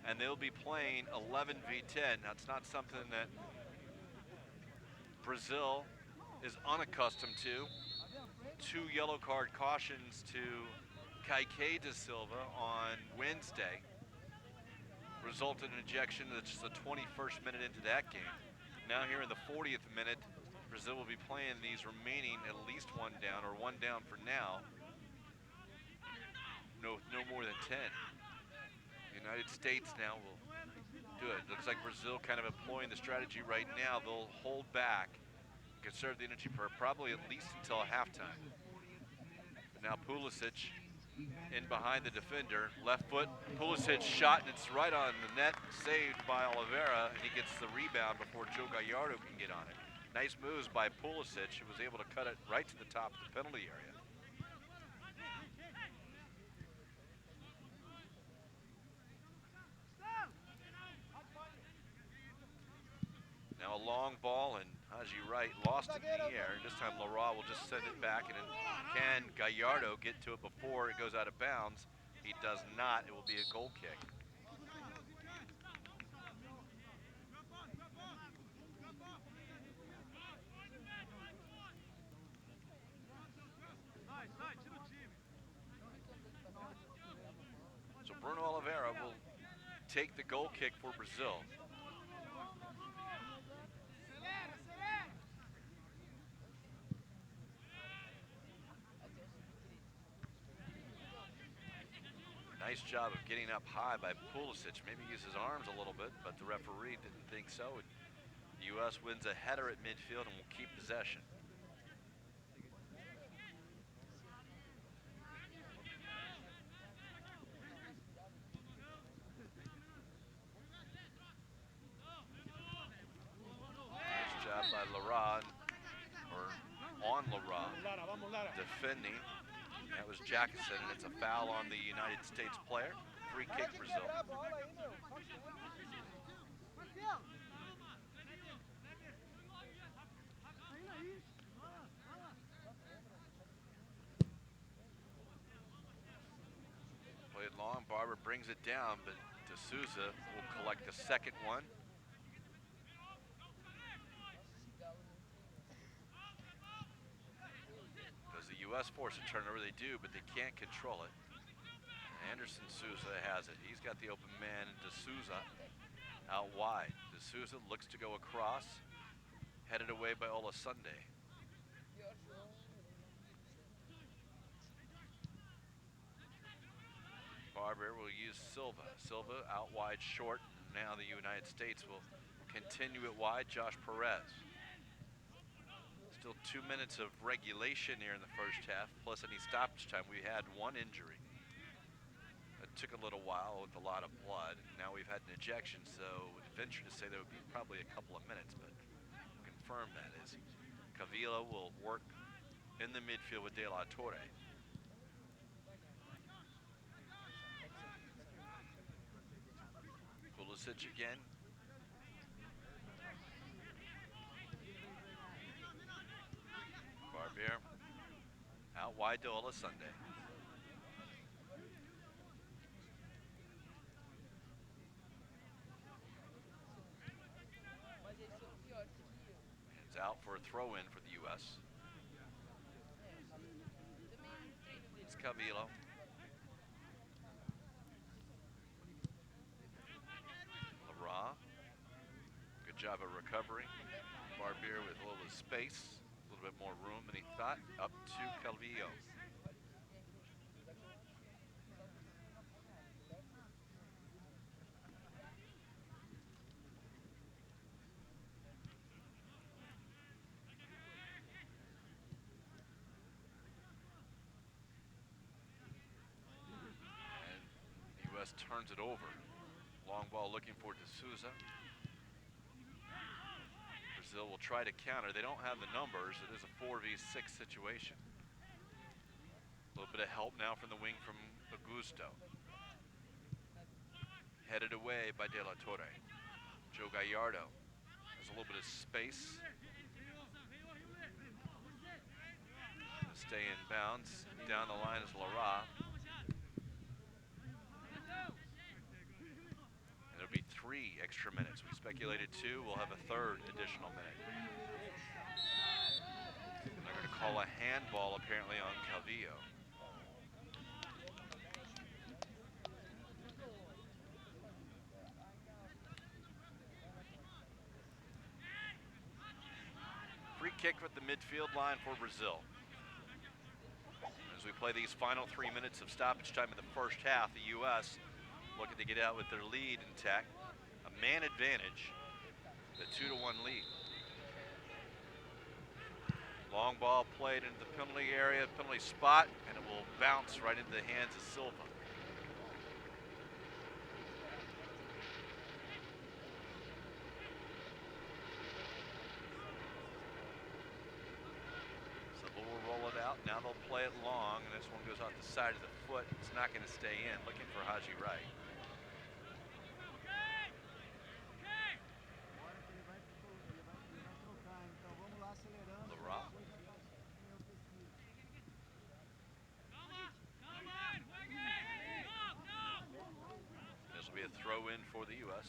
and they'll be playing 11 v 10. That's not something that Brazil is unaccustomed to. 2 yellow card cautions to Kike Da Silva on Wednesday resulted in ejection. That's the 21st minute into that game. Now here in the 40th minute, Brazil will be playing these remaining at least one down, or one down for now. No more than 10. The United States now will do it. Looks like Brazil kind of employing the strategy right now. They'll hold back, conserve the energy for probably at least until halftime. Now Pulisic in behind the defender, left foot, Pulisic shot, and it's right on the net, saved by Oliveira, and he gets the rebound before Joe Gallardo can get on it. Nice moves by Pulisic, who was able to cut it right to the top of the penalty area. Now a long ball, and Haji Wright lost it in the air. This time Leroy will just send it back, and can Gallardo get to it before it goes out of bounds? He does not. It will be a goal kick. So Bruno Oliveira will take the goal kick for Brazil. Nice job of getting up high by Pulisic. Maybe use his arms a little bit, but the referee didn't think so. The U.S. wins a header at midfield and will keep possession. by Lara, or on Lara, Lara, vamos Lara. defending. That was Jackson, and it's a foul on the United States player. Free kick, Brazil. Played long, Barber brings it down, but D'Souza will collect the second one. Does the U.S. force a turnover? They do, but they can't control it. Anderson Souza has it. He's got the open man, and D'Souza out wide. D'Souza looks to go across, headed away by Olasunde. Barber will use Silva. Silva out wide short. Now the United States will continue it wide. Josh Perez. Still 2 minutes of regulation here in the first half, plus any stoppage time. We had one injury. It took a little while with a lot of blood. Now we've had an ejection, so I would venture to say there would be probably a couple of minutes, but confirm that is. Cavilla will work in the midfield with De La Torre. Pulisic again. Barbier out wide to Olasunde. It's out for a throw-in for the U.S. It's Cavillo. Lara. Good job of recovery. Barbier with a little space, a little bit more room than he thought. Up to Calvillo. U.S. turns it over. Long ball looking for D'Souza. Brazil will try to counter. They don't have the numbers. It is a 4v6 situation. A little bit of help now from the wing from Augusto. Headed away by De La Torre. Joe Gallardo has a little bit of space. Stay in bounds. Down the line is Lara. It'll be 3 extra minutes. We speculated 2. We'll have a third additional minute. They're going to call a handball apparently on Calvillo. Free kick with the midfield line for Brazil. As we play these final 3 minutes of stoppage time in the first half, the U.S. looking to get out with their lead intact. A man advantage, the 2-1 lead. Long ball played into the penalty area, penalty spot, and it will bounce right into the hands of Silva. Silva will roll it out. Now they'll play it long, and this one goes off the side of the foot. It's not going to stay in. Looking for Haji Wright. This will be a throw in for the U.S.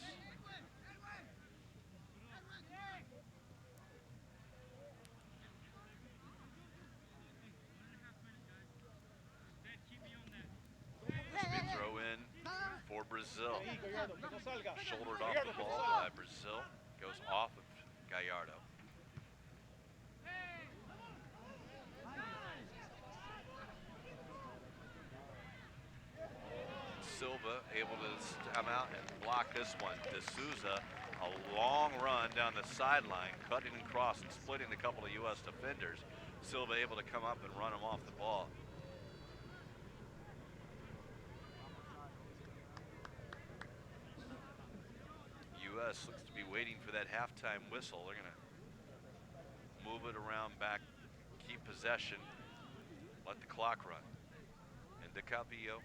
Throw in for Brazil. Shouldered off the ball by Brazil. Goes off of Gallardo. Silva able to come out and block this one. D'Souza, a long run down the sideline, cutting across and splitting a couple of U.S. defenders. Silva able to come up and run him off the ball. U.S. looks to be waiting for that halftime whistle. They're going to move it around back, keep possession, let the clock run. Into Calvillo.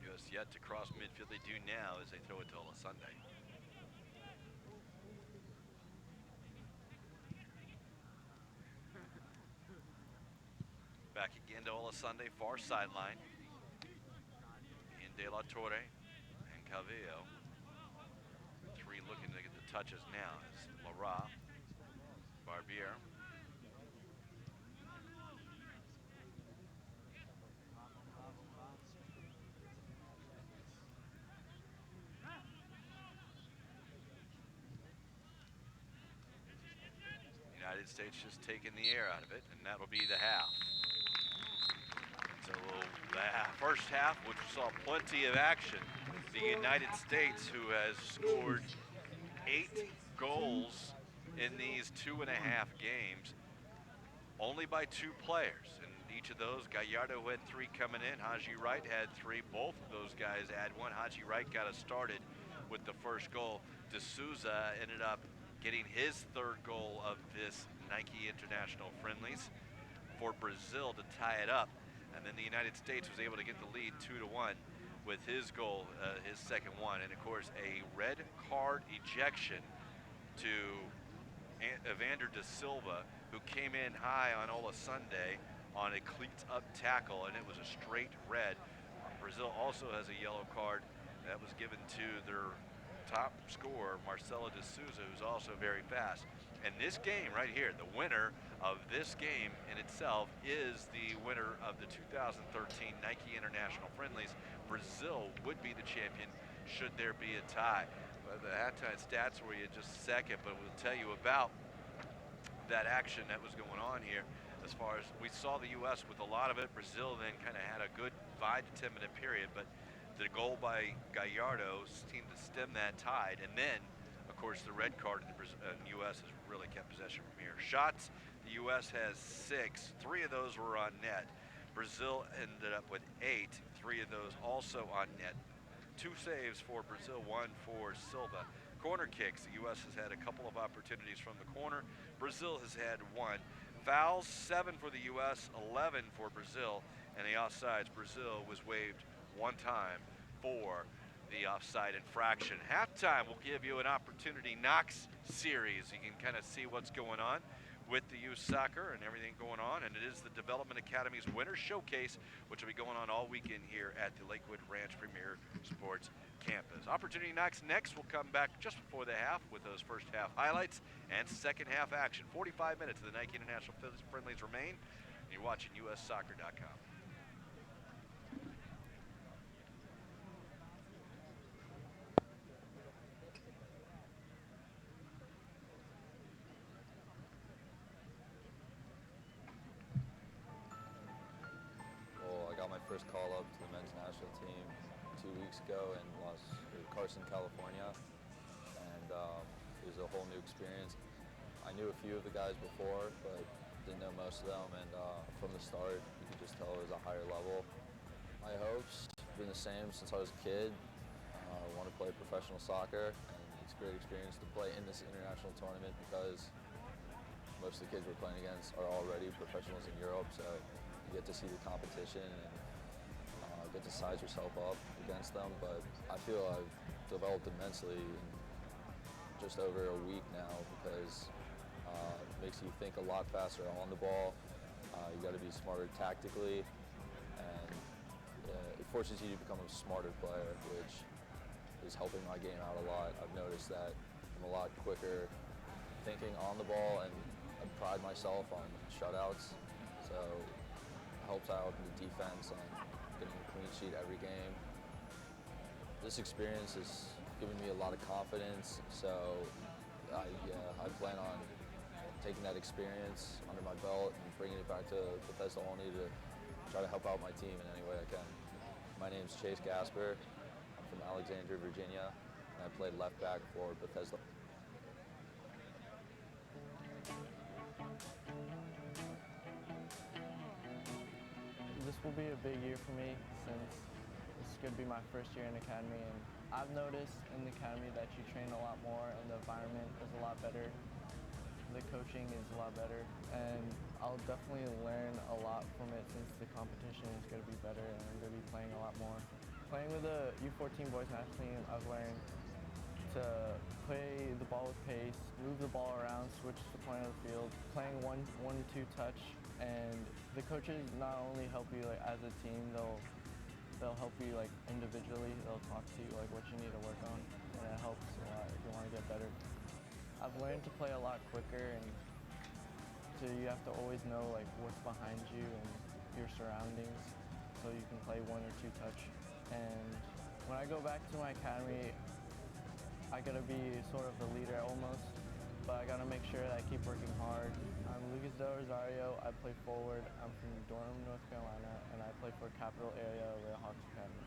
US yet to cross midfield. They do now as they throw it to Sunday. Back again to Sunday, far sideline. In De La Torre and Calvillo. Three looking to get the touches now is Lara, Barbier. United States just taking the air out of it, and that'll be the half. So the first half, which saw plenty of action, the United States, who has scored 8 goals in these 2.5 games, only by 2 players. And each of those, Gallardo had 3 coming in, Haji Wright had 3. Both of those guys had 1. Haji Wright got us started with the first goal. D'Souza ended up getting his 3rd goal of this Nike International Friendlies for Brazil to tie it up. And then the United States was able to get the lead 2-1 with his goal, his 2nd one. And of course, a red card ejection to Evander da Silva, who came in high on Sunday on a cleats up tackle, and it was a straight red. Brazil also has a yellow card that was given to their top scorer, Marcelo de Souza, who's also very fast. And this game right here, the winner of this game in itself is the winner of the 2013 Nike International Friendlies. Brazil would be the champion should there be a tie. The halftime stats were you just a second, but we'll tell you about that action that was going on here. As far as we saw the U.S. with a lot of it, Brazil then kind of had a good 5 to 10 minute period, but the goal by Gallardo seemed to stem that tide. And then, of course, the red card in the U.S. has really kept possession from here. Shots, the U.S. has 6. 3 of those were on net. Brazil ended up with 8. 3 of those also on net. 2 saves for Brazil, 1 for Silva. Corner kicks, the U.S. has had a couple of opportunities from the corner. Brazil has had 1. Fouls, 7 for the U.S., 11 for Brazil. And the offsides, Brazil was waived 1 time for the offside infraction. Halftime will give you an opportunity Knox series. You can kind of see what's going on with the youth soccer and everything going on, and it is the Development Academy's Winter Showcase, which will be going on all weekend here at the Lakewood Ranch Premier Sports Campus. Opportunity Knox next will come back just before the half with those first half highlights and second half action. 45 minutes of the Nike International Friendlies remain. You're watching USsoccer.com. First call up to the men's national team 2 weeks ago in Carson, California, and it was a whole new experience. I knew a few of the guys before, but didn't know most of them, and from the start, you could just tell it was a higher level. My hopes have been the same since I was a kid. I want to play professional soccer, and it's a great experience to play in this international tournament because most of the kids we're playing against are already professionals in Europe, so you get to see the competition and get to size yourself up against them. But I feel I've developed immensely in just over a week now because it makes you think a lot faster on the ball. You got to be smarter tactically, and it forces you to become a smarter player, which is helping my game out a lot. I've noticed that I'm a lot quicker thinking on the ball, and I pride myself on shutouts, so it helps out in the defense on getting a clean sheet every game. This experience has given me a lot of confidence, so I plan on taking that experience under my belt and bringing it back to Bethesda Olney to try to help out my team in any way I can. My name's Chase Gasper. I'm from Alexandria, Virginia, and I played left back for Bethesda. This will be a big year for me since is going to be my first year in academy, and I've noticed in the academy that you train a lot more and the environment is a lot better. The coaching is a lot better, and I'll definitely learn a lot from it since the competition is going to be better and I'm going to be playing a lot more. Playing with the U-14 boys national team, I've learned to play the ball with pace, move the ball around, switch the point of the field, playing one and two touch, and the coaches not only help you like as a team, they'll help you like individually. They'll talk to you like what you need to work on, and it helps a lot if you want to get better. I've learned to play a lot quicker, and so you have to always know like what's behind you and your surroundings, so you can play one or two touch. And when I go back to my academy, I gotta be sort of the leader almost, but I gotta make sure that I keep working hard. I'm Lucas Del Rosario. I play forward. I'm from Durham, North Carolina, and I play for Capital Area Hawks Academy.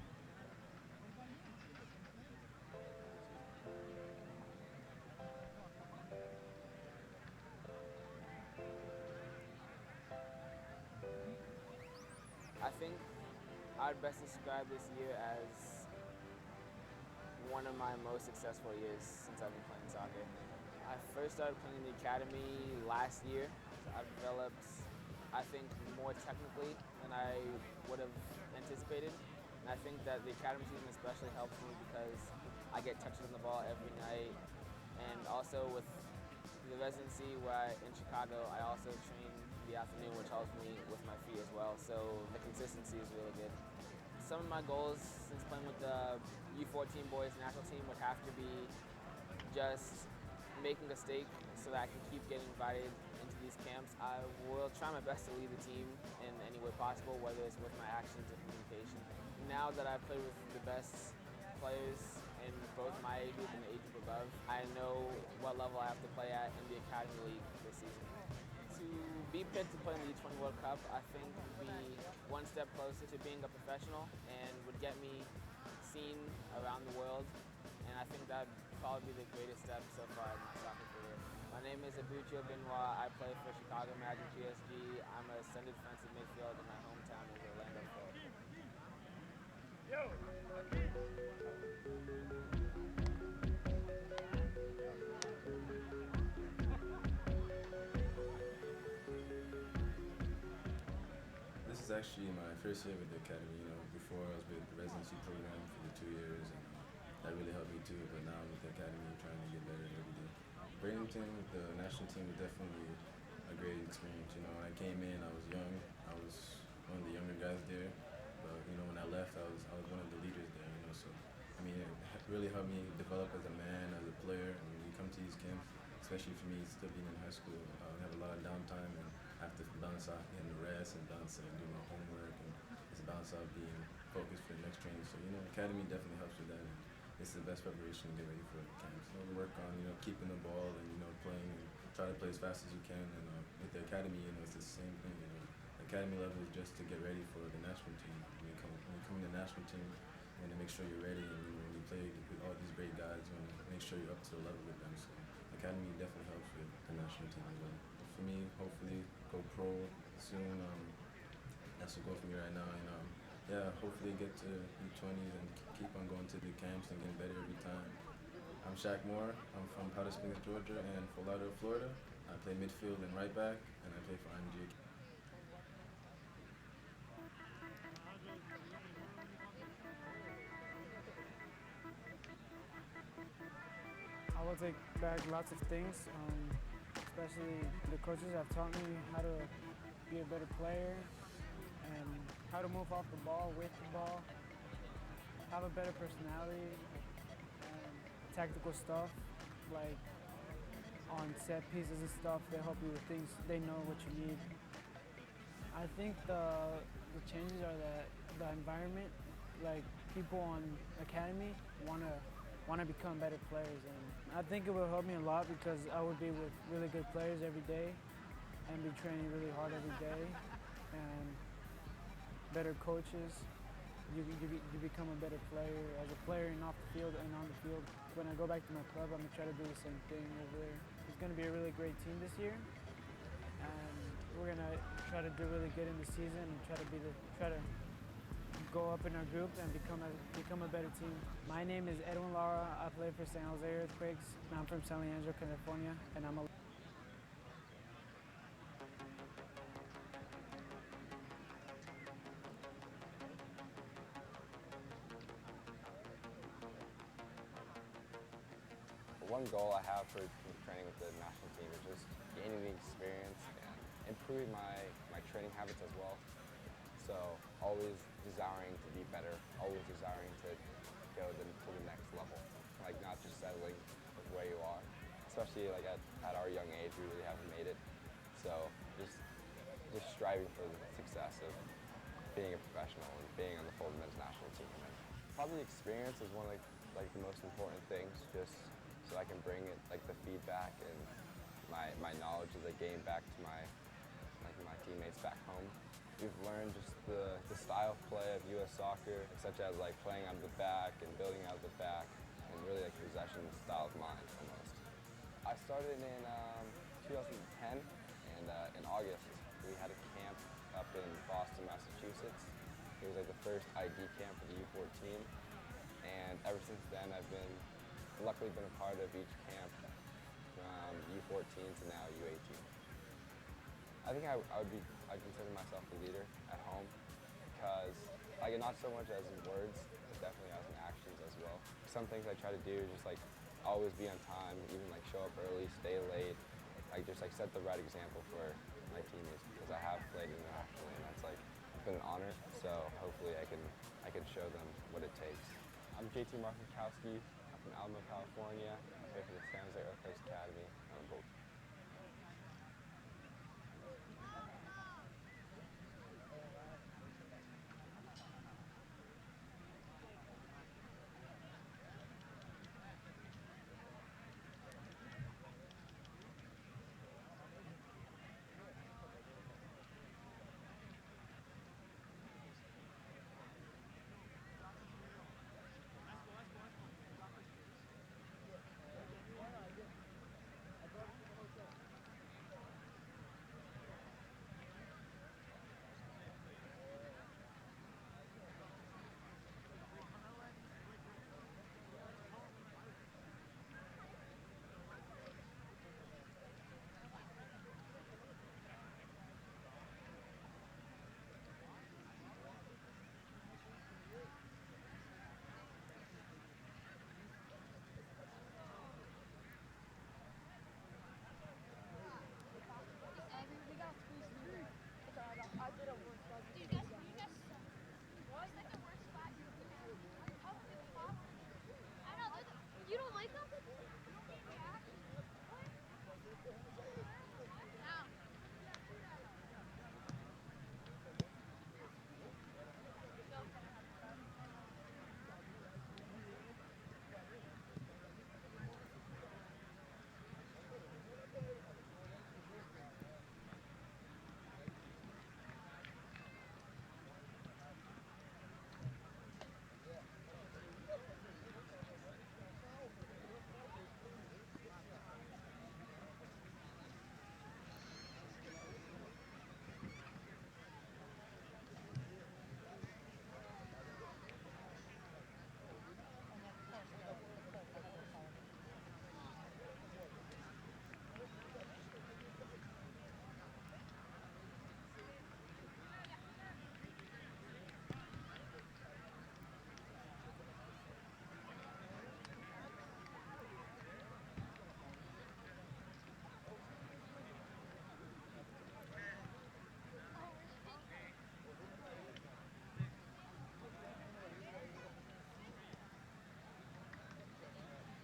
I think I'd best describe this year as one of my most successful years since I've been playing soccer. I first started playing in the academy last year. I've developed, I think, more technically than I would have anticipated. And I think that the academy season especially helps me because I get touches on the ball every night. And also with the residency in Chicago, I also train in the afternoon, which helps me with my feet as well. So the consistency is really good. Some of my goals since playing with the U-14 boys national team would have to be just making a stake so that I can keep getting invited into these camps. I will try my best to lead the team in any way possible, whether it's with my actions or communication. Now that I've played with the best players in both my age group and the age group above, I know what level I have to play at in the Academy League this season. To be picked to play in the U20 World Cup, I think would be one step closer to being a professional and would get me seen around the world. And I think that would probably be the greatest step so far in my soccer career. My name is Abucho Benoit. I play for Chicago Magic PSG. I'm a centered defensive midfield and my hometown is Orlando, Florida. This is actually my first year with the academy. Before I was with the residency program for the 2 years, and that really helped me too. But now with the academy, I'm trying to get better every day. Bradenton with the national team was definitely a great experience. When I came in, I was young. I was one of the younger guys there. But when I left, I was one of the leaders there. So it really helped me develop as a man, as a player. And when you come to these camps, especially for me, still being in high school, I have a lot of downtime and I have to bounce out, getting the rest and bounce and do my homework and just bounce out, being focused for the next training. So academy definitely helps with that. And it's the best preparation to get ready for the camps. We work on keeping the ball and playing and try to play as fast as you can. And with the academy, it's the same thing. The academy level is just to get ready for the national team. When you come in the national team, you want to make sure you're ready. And when you play with all these great guys, you want to make sure you're up to the level with them. So the academy definitely helps with the national team as well. For me, hopefully go pro soon. That's the goal for me right now. And hopefully get to U20s and keep on going to the camps and getting better every time. I'm Shaq Moore. I'm from Powder Springs, Georgia, and Fort Lauderdale, Florida. I play midfield and right back, and I play for IMG. I will take back lots of things, especially the coaches have taught me how to be a better player and how to move off the ball, with the ball, have a better personality, and tactical stuff, like on set pieces and stuff. They help you with things, they know what you need. I think the changes are that the environment, like people on academy want to become better players, and I think it will help me a lot because I would be with really good players every day and be training really hard every day and better coaches. You become a better player as a player and off the field and on the field. When I go back to my club, I'm gonna try to do the same thing over there. It's gonna be a really great team this year, and we're gonna try to do really good in the season and try to go up in our group and become a better team. My name is Edwin Lara. I play for San Jose Earthquakes. I'm from San Leandro, California, and I'm a One goal I have for training with the national team is just gaining the experience and improving my training habits as well. So always desiring to be better, always desiring to go to the next level, like not just settling with where you are. Especially like at our young age, we really haven't made it. So just striving for the success of being a professional and being on the full men's national team. And probably experience is one of like the most important things, just so I can bring it like the feedback and my knowledge as I gain back to my teammates back home. We've learned just the style of play of U.S. soccer, such as like playing out of the back and building out of the back, and really like possession style of mind almost. I started in 2010, and in August we had a camp up in Boston, Massachusetts. It was like the first ID camp for the U-14, and ever since then I've luckily been a part of each camp from U-14 to now U-18. I think I'd consider myself a leader at home because, like, not so much as in words, but definitely as in actions as well. Some things I try to do is just like always be on time, even like show up early, stay late, like just like set the right example for my teammates because I have played internationally and that's like been an honor. So hopefully I can show them what it takes. I'm JT Markowski. From Alamo, California. I play for the San Jose Earthquakes Academy. I'm a goalkeeper.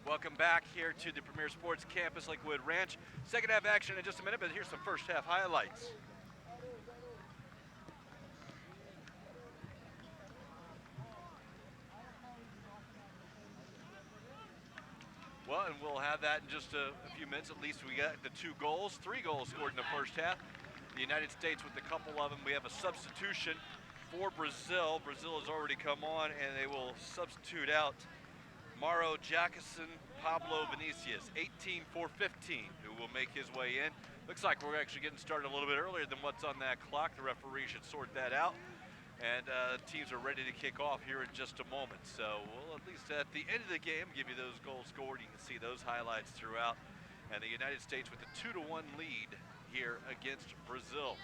Welcome back here to the Premier Sports Campus, Lakewood Ranch. Second half action in just a minute, but here's some first half highlights. Well, and we'll have that in just a few minutes. At least we got the 3 goals scored in the first half. The United States with a couple of them. We have a substitution for Brazil. Brazil has already come on, and they will substitute out Mauro Jackson, Pablo Vinicius, 18 for 15, who will make his way in. Looks like we're actually getting started a little bit earlier than what's on that clock. The referee should sort that out. And teams are ready to kick off here in just a moment. So we'll at least at the end of the game give you those goals scored. You can see those highlights throughout. And the United States with a 2-1 lead here against Brazil.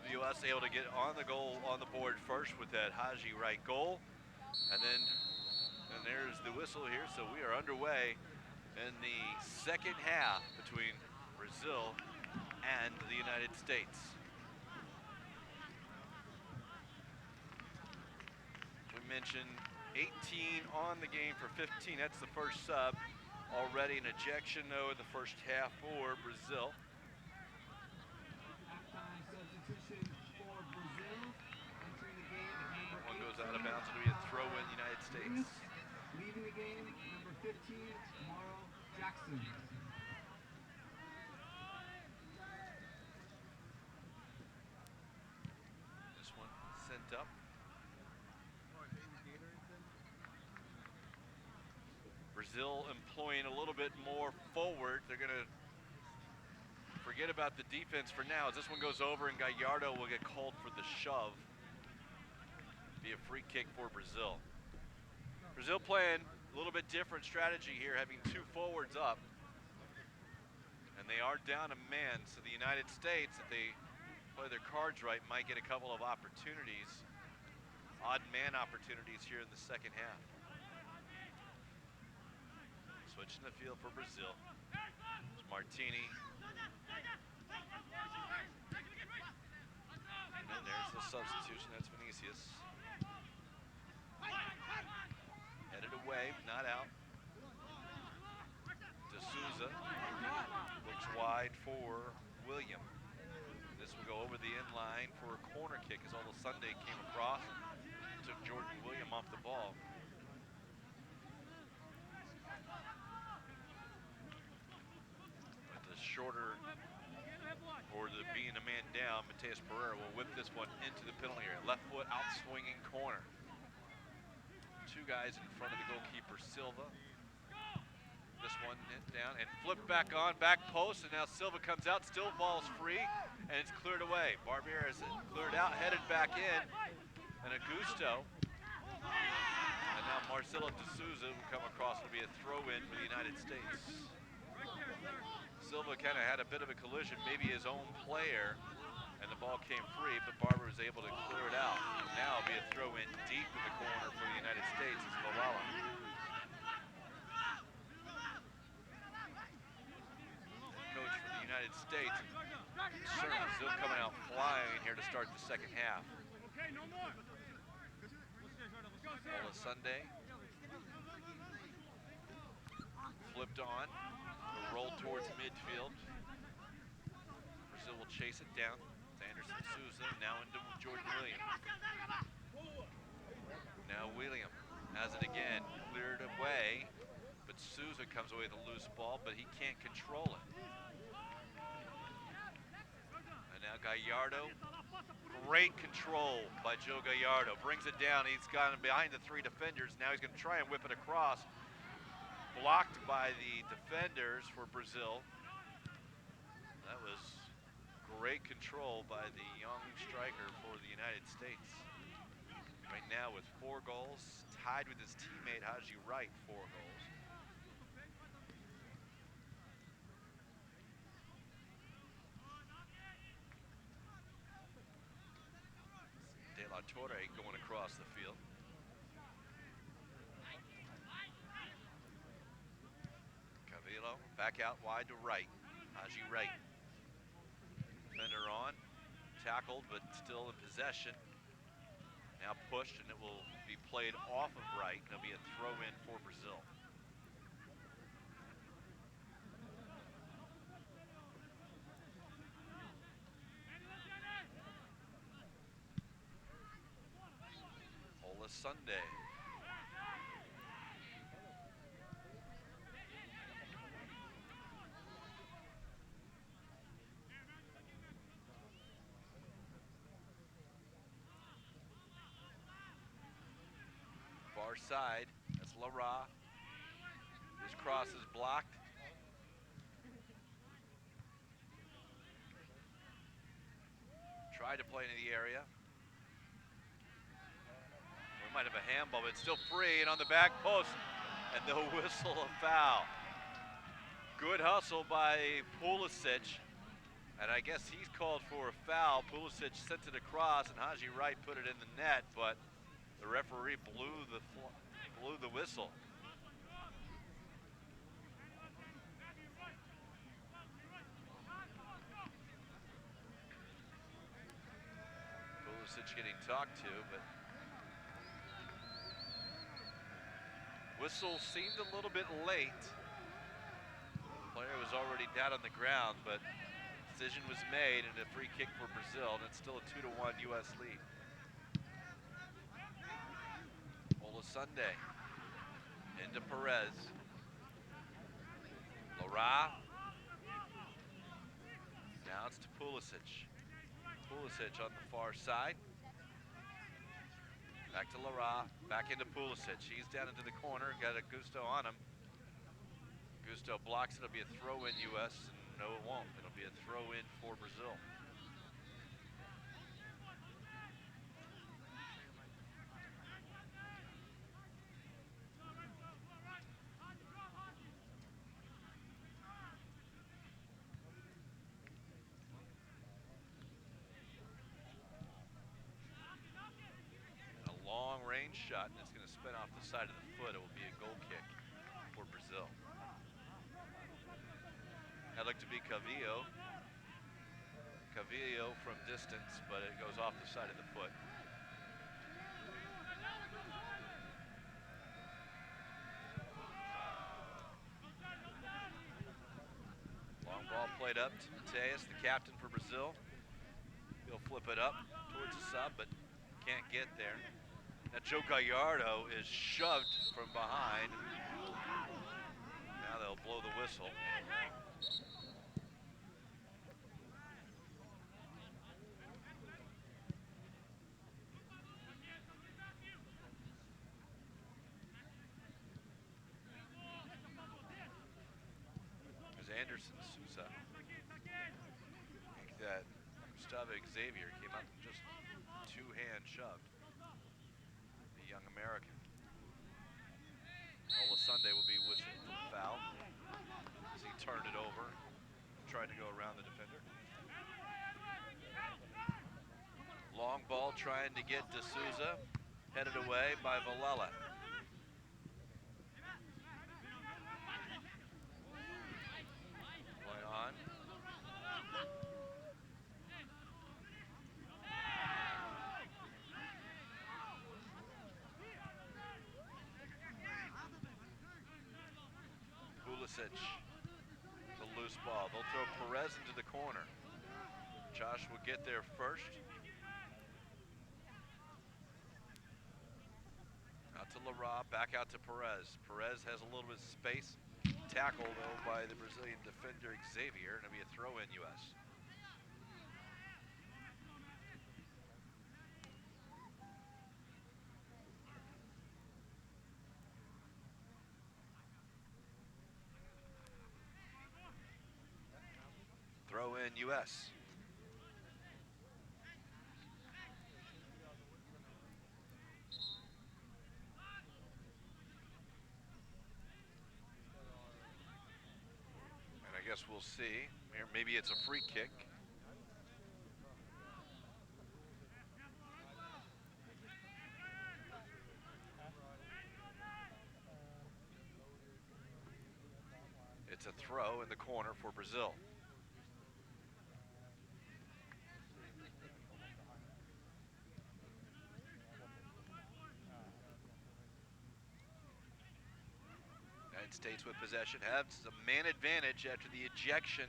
The U.S. able to get on the board first with that Haji Wright goal. And there's the whistle here. So we are underway in the second half between Brazil and the United States. Mentioned 18 on the game for 15. That's the first sub. Already an ejection though in the first half for Brazil. Halftime substitution for Brazil. Entering the game at number One goes 18, out of bounds. It'll be a throw in the United States. leaving the game, number 15, Morrow Jackson. This one sent up. Brazil employing a little bit more forward. They're going to forget about the defense for now as this one goes over and Gallardo will get called for the shove. Be a free kick for Brazil. Brazil playing a little bit different strategy here, having two forwards up. And they are down a man, so the United States, if they play their cards right, might get a couple of opportunities, odd man opportunities here in the second half. Switching the field for Brazil. It's Martini. And then there's the substitution, that's Vinicius. Headed away, not out. D'Souza looks wide for William. This will go over the end line for a corner kick as Sunday came across and took Jordan William off the ball. Shorter, or the being a man down, Mateus Pereira will whip this one into the penalty area. Left foot out swinging corner. Two guys in front of the goalkeeper, Silva. This one hit down and flipped back on, back post, and now Silva comes out, still falls free, and it's cleared away. Barbier has it cleared out, headed back in, and Augusto. And now Marcelo D'Souza will come across to be a throw-in for the United States. Silva kind of had a bit of a collision, maybe his own player, and the ball came free, but Barber was able to clear it out. Now it'll be a throw in deep in the corner for the United States. It's Malala. Coach for the United States, concerned Brazil coming out flying here to start the second half. Sunday flipped on. Roll towards midfield. Brazil will chase it down. It's Anderson Souza now into Jordan William. Now William has it again, cleared away, but Souza comes away with a loose ball, but he can't control it. And now Gallardo, great control by Joe Gallardo. Brings it down, he's gone behind the three defenders. Now he's gonna try and whip it across. Blocked by the defenders for Brazil. That was great control by the young striker for the United States. Right now with 4 goals, tied with his teammate Haji Wright, 4 goals. De La Torre going across the field. Back out wide to Wright. Haji Wright. Defender on. Tackled, but still in possession. Now pushed, and it will be played off of Wright. It'll be a throw in for Brazil. Sunday. Far side, that's Lara. His cross is blocked. Tried to play into the area. might have a handball, but it's still free and on the back post, and they'll whistle a foul. Good hustle by Pulisic, and I guess he's called for a foul. Pulisic sent it across, and Haji Wright put it in the net, but the referee blew the whistle. Pulisic getting talked to, but whistle seemed a little bit late. Player was already down on the ground, but decision was made and a free kick for Brazil, and it's still a 2-1 U.S. lead. Sunday into Perez. Lara. Now it's to Pulisic. Pulisic on the far side. Back to Lara, back into Pulisic. He's down into the corner, got a Gusto on him. Gusto blocks it, it'll be a throw in U.S. No, it won't. It'll be a throw in for Brazil. Range shot, and it's going to spin off the side of the foot. It will be a goal kick for Brazil. That looked to be Cavillo. Cavillo from distance, but it goes off the side of the foot. Long ball played up to Mateus, the captain for Brazil. He'll flip it up towards the sub, but can't get there. Now Joe Gallardo is shoved from behind. Now they'll blow the whistle. There's Anderson Sousa. I think that Gustavo Xavier came up just two-hand shoved. Young American. Ola Sunday will be whistled for the foul as he turned it over, tried to go around the defender. Long ball trying to get D'Souza, headed away by Villela. Going on. Pulisic, the loose ball. They'll throw Perez into the corner. Josh will get there first. Out to Lara, back out to Perez. Perez has a little bit of space. Tackled though by the Brazilian defender Xavier, and it'll be a throw in U.S. Throw in U.S. And I guess we'll see. Maybe it's a free kick. It's a throw in the corner for Brazil. United States with possession, have some man advantage after the ejection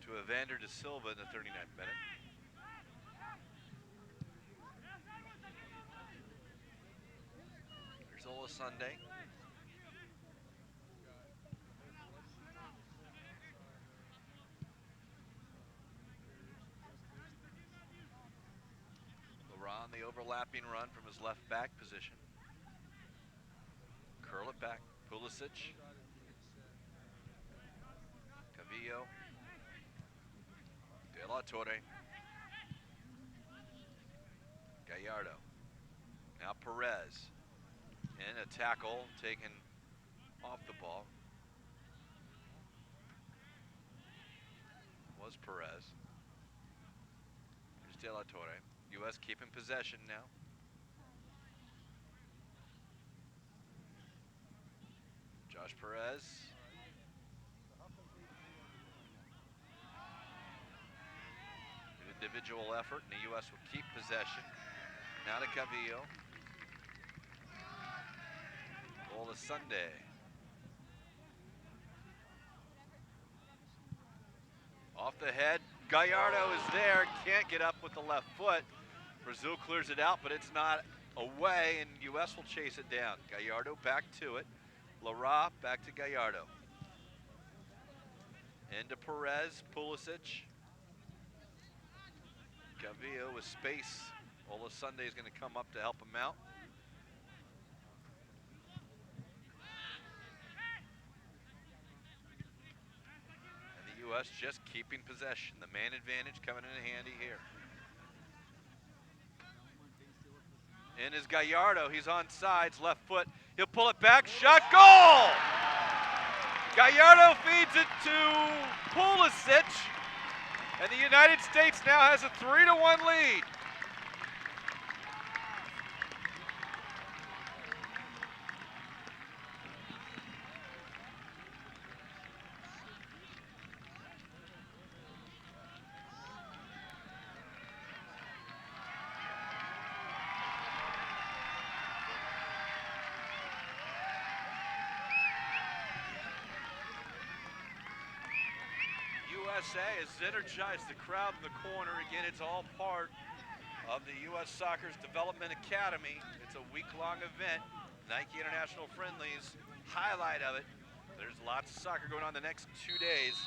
to Evander da Silva in the 39th minute. There's Ola Sunday. Lara on the overlapping run from his left back position. Curl it back, Pulisic. Cavillo. De La Torre. Gallardo. Now Perez in a tackle taken off the ball. Was Perez. Here's De La Torre. U.S. keeping possession now. Josh Perez. An individual effort, and the U.S. will keep possession. Now to Cavillo. Ola Sunday. Off the head. Gallardo is there. Can't get up with the left foot. Brazil clears it out, but it's not away, and U.S. will chase it down. Gallardo back to it. Lara back to Gallardo. Into Perez, Pulisic. Cavillo with space. Ola Sunday is going to come up to help him out. And the U.S. just keeping possession. The man advantage coming in handy here. In is Gallardo. He's on sides, left foot. He'll pull it back. Shot, goal! Gallardo feeds it to Pulisic. And the United States now has a 3-1 lead. USA has energized the crowd in the corner. Again, it's all part of the U.S. Soccer's Development Academy. It's a week-long event. Nike International Friendlies, highlight of it. There's lots of soccer going on the next 2 days.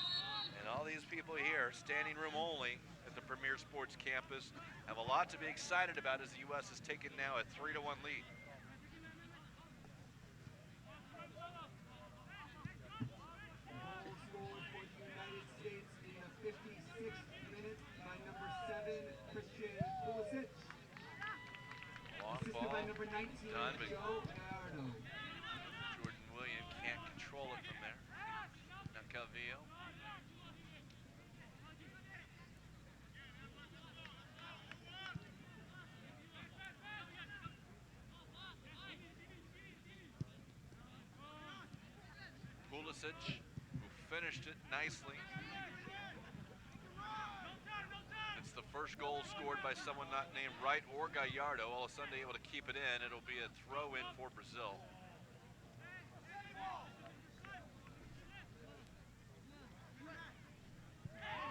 And all these people here, standing room only at the Premier Sports Campus, have a lot to be excited about as the U.S. has taken now a 3-1 lead. Long ball, done, but Jordan Williams can't control it from there. Now Cavillo. Pulisic, who finished it nicely. It's the first goal scored by someone not named Wright or Gallardo. Ola Sunday able to keep it in. It'll be a throw in for Brazil.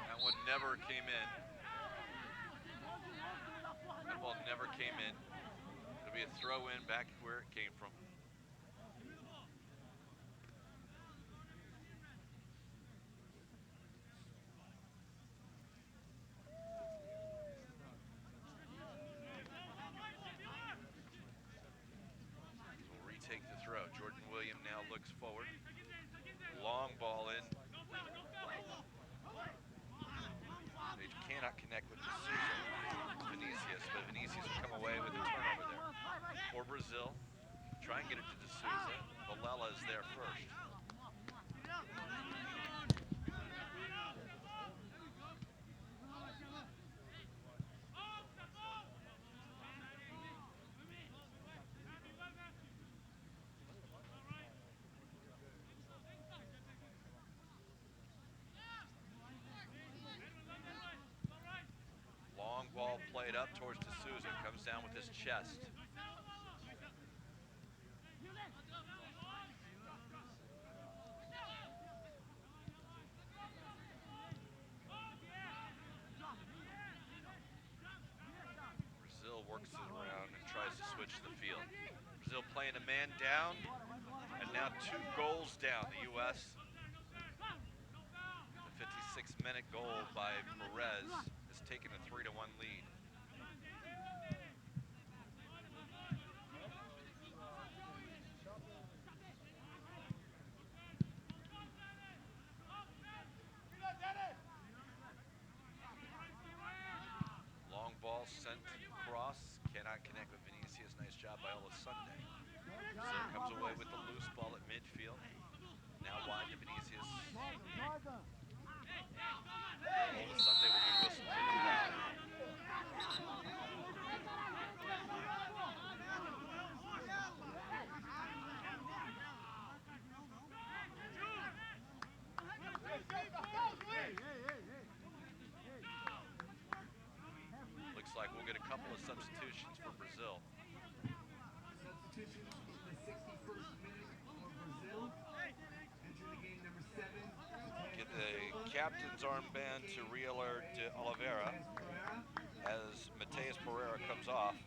That one never came in. That ball never came in. It'll be a throw in back where it came from. Take the throw. Jordan Williams now looks forward. Long ball in. They cannot connect with Vinicius, but Vinicius will come away with a turnover there. For Brazil, try and get it to D'Souza. Valela is there first. Ball played up towards D'Souza, comes down with his chest. Brazil works it around and tries to switch the field. Brazil playing a man down, and now 2 goals down. The U.S. The 56-minute goal by Perez has taken a 3-1 lead. Long ball sent across, cannot couldn't connect with Vinicius. Nice job by Sunday. Brazil comes away with the loose ball at midfield. Now wide to Vinicius. Sunday will be whistled for the foul. Looks like we'll get a couple of substitutions for Brazil. Substitutions in the 61st minute for Brazil. Enter the game number 7. Get the captain's armband to Rieler de Oliveira as Mateus Pereira comes off.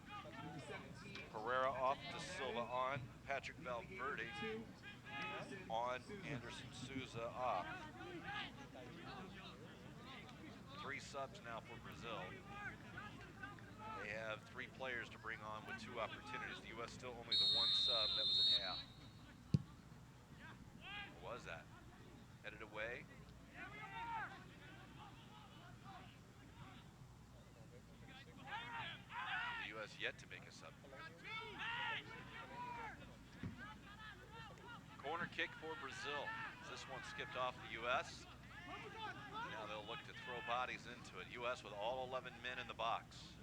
Pereira off, to Silva on, Patrick Valverde on, Anderson Souza off. 3 subs now for Brazil. They have 3 players to bring on with 2 opportunities. The U.S. still only the 1 sub. That was at half. What was that? Headed away. The U.S. yet to make a sub. Corner kick for Brazil. This one skipped off the U.S. Now they'll look to throw bodies into it. U.S. with all 11 men in the box.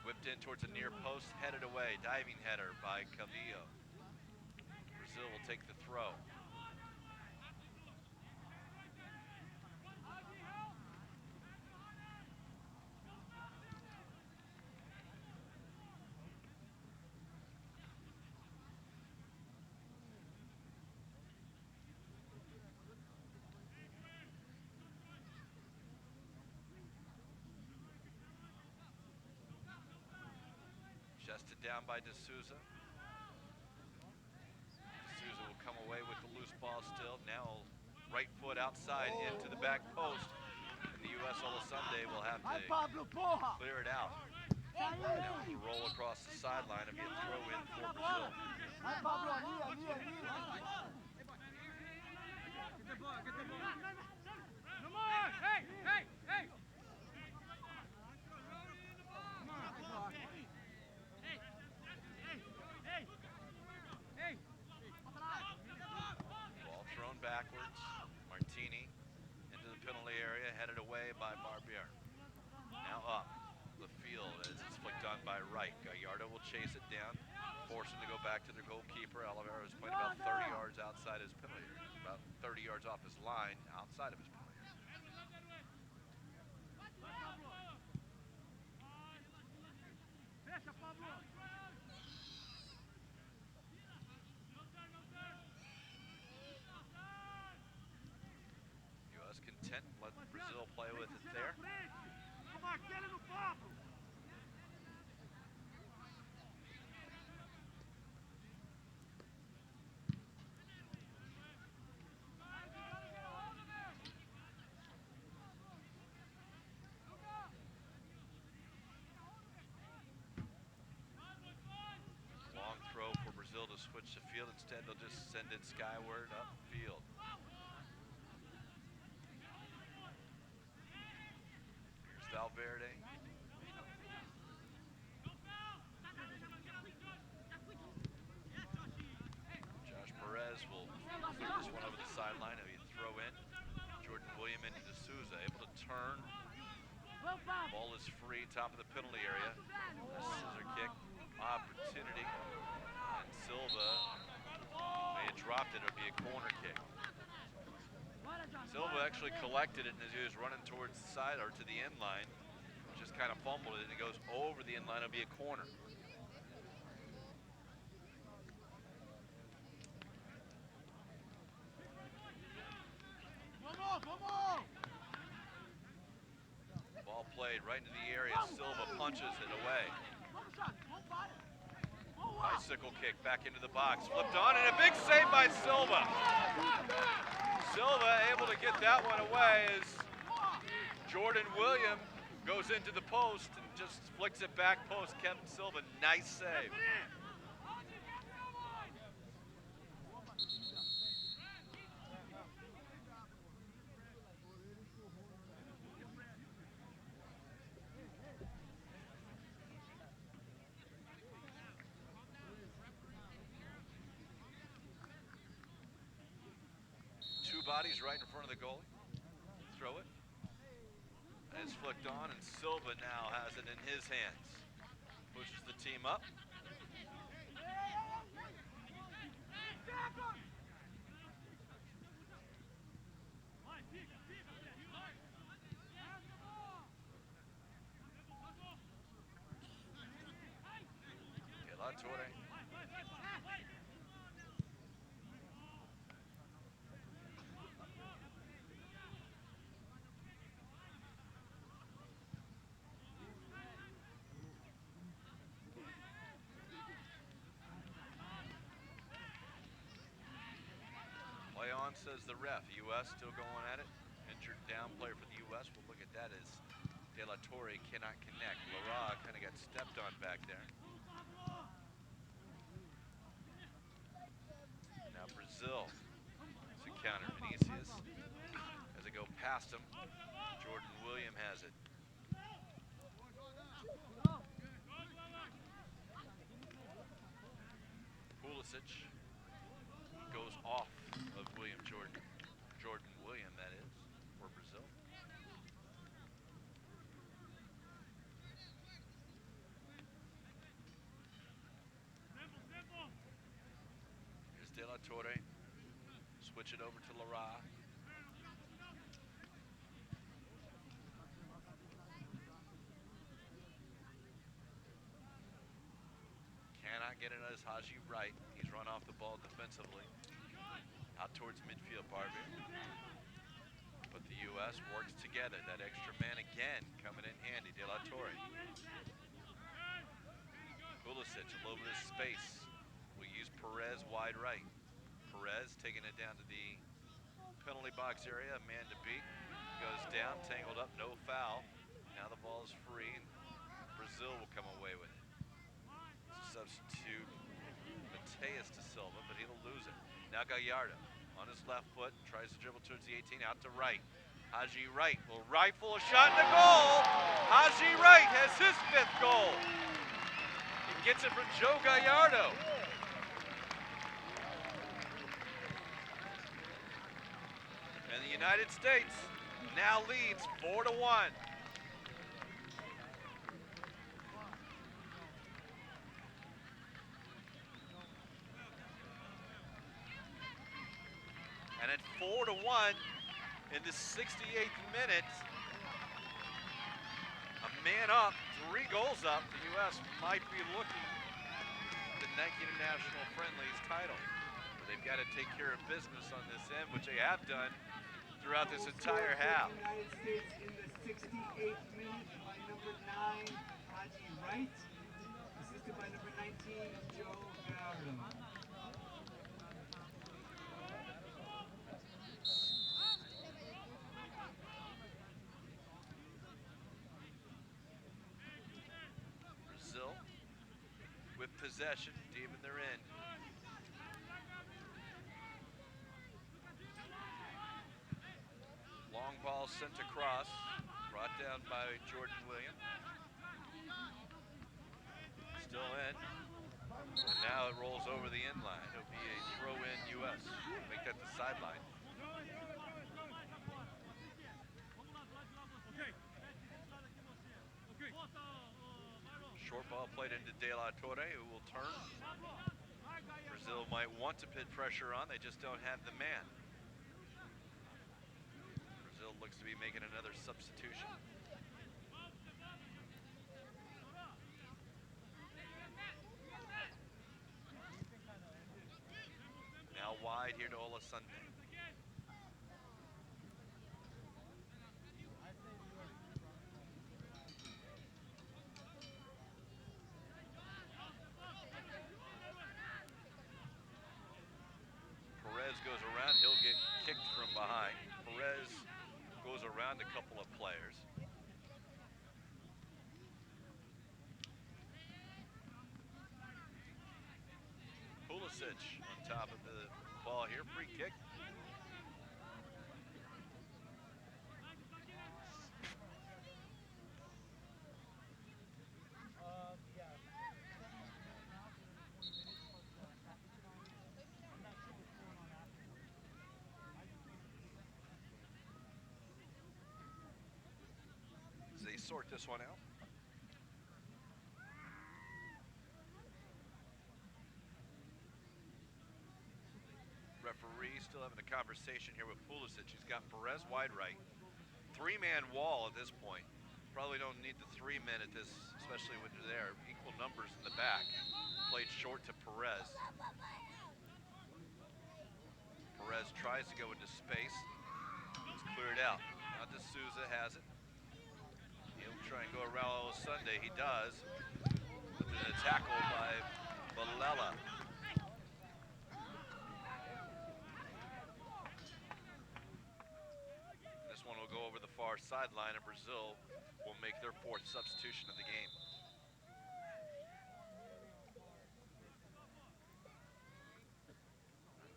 Whipped in towards the near post, headed away. Diving header by Cavillo. Brazil will take the throw. Chested down by D'Souza. D'Souza will come away with the loose ball still. Now right foot outside into the back post. And the U.S. Sunday will have to clear it out. Now it's a roll across the sideline. It'll be a throw in for Brazil. Ball thrown backwards. Martini into the penalty area, headed away by Barbier. Now up the field as it's flicked on by Wright. Gallardo will chase it down, force him to go back to their goalkeeper. Oliveira is playing about 30 yards outside his penalty area, about 30 yards off his line outside of his penalty area. U.S. content, let Brazil play with it there. Long throw for Brazil to switch the field. Instead, they'll just send it skyward upfield. Here's Valverde. Josh Perez will clear this one over the sideline. He'll be a throw in. Jordan William into D'Souza, able to turn. Ball is free, top of the penalty area. A scissor kick opportunity. And Silva may have dropped it. It'll be a corner kick. Silva actually collected it, and as he was running towards the side or to the end line, just kind of fumbled it, and it goes over the end line. It'll be a corner. Ball played right into the area. Silva punches it away. Bicycle kick back into the box. Flipped on, and a big save by Silva. Silva able to get that one away as Jordan William goes into the post and just flicks it back post. Kevin Silva, nice save. He's right in front of the goalie. Throw it. And it's flicked on, and Silva now has it in his hands. Pushes the team up. De La Torre. Play on, says the ref. U.S. still going at it. Injured down player for the U.S. We'll look at that as De La Torre cannot connect. Lara kind of got stepped on back there. Now Brazil. It's a counter. Vinicius as they go past him. Jordan William has it. Pulisic goes off of Jordan William, that is, for Brazil. Here's De La Torre. Switch it over to Lara. Cannot get it as Haji Wright. He's run off the ball defensively. Out towards midfield, Barbie. But the U.S. works together. That extra man again coming in handy. De La Torre. Pulisic, a little bit of space. We use Perez wide right. Perez taking it down to the penalty box area. A man to beat. Goes down, tangled up, no foul. Now the ball is free. And Brazil will come away with it. Substitute Mateus to Silva, but he'll lose it. Now Gallardo on his left foot, tries to dribble towards the 18, out to right. Haji Wright will rifle a shot and a goal! Haji Wright has his 5th goal. He gets it from Joe Gallardo. And the United States now leads 4-1. And at 4-1 in the 68th minute, a man up, 3 goals up. The U.S. might be looking at the Nike International Friendlies title. But they've got to take care of business on this end, which they have done throughout this entire half. United States in the 68th minute by number 9, Haji Wright, assisted by number 19, Joe Gallardo. Brazil with possession, deep in their end. Long ball sent across, brought down by Jordan William. Still in. And now it rolls over the end line. It'll be a throw-in U.S. Make that the sideline. Short ball played into De La Torre, who will turn. Brazil might want to put pressure on, they just don't have the man. Brazil looks to be making another substitution. Now wide here to Olasande. Perez goes around, he'll get kicked from behind. Perez goes around a couple of players. Pulisic on top of the ball here, free kick. sort this one out. Referee still having a conversation here with Pulisic. He's got Perez wide right. Three-man wall at this point. Probably don't need the 3 men at this, especially when they're there. Equal numbers in the back. Played short to Perez. Perez tries to go into space. It's cleared out. Now D'Souza has it. He'll try and go around Sunday. He does. With a tackle by Valella. This one will go over the far sideline, and Brazil will make their fourth substitution of the game.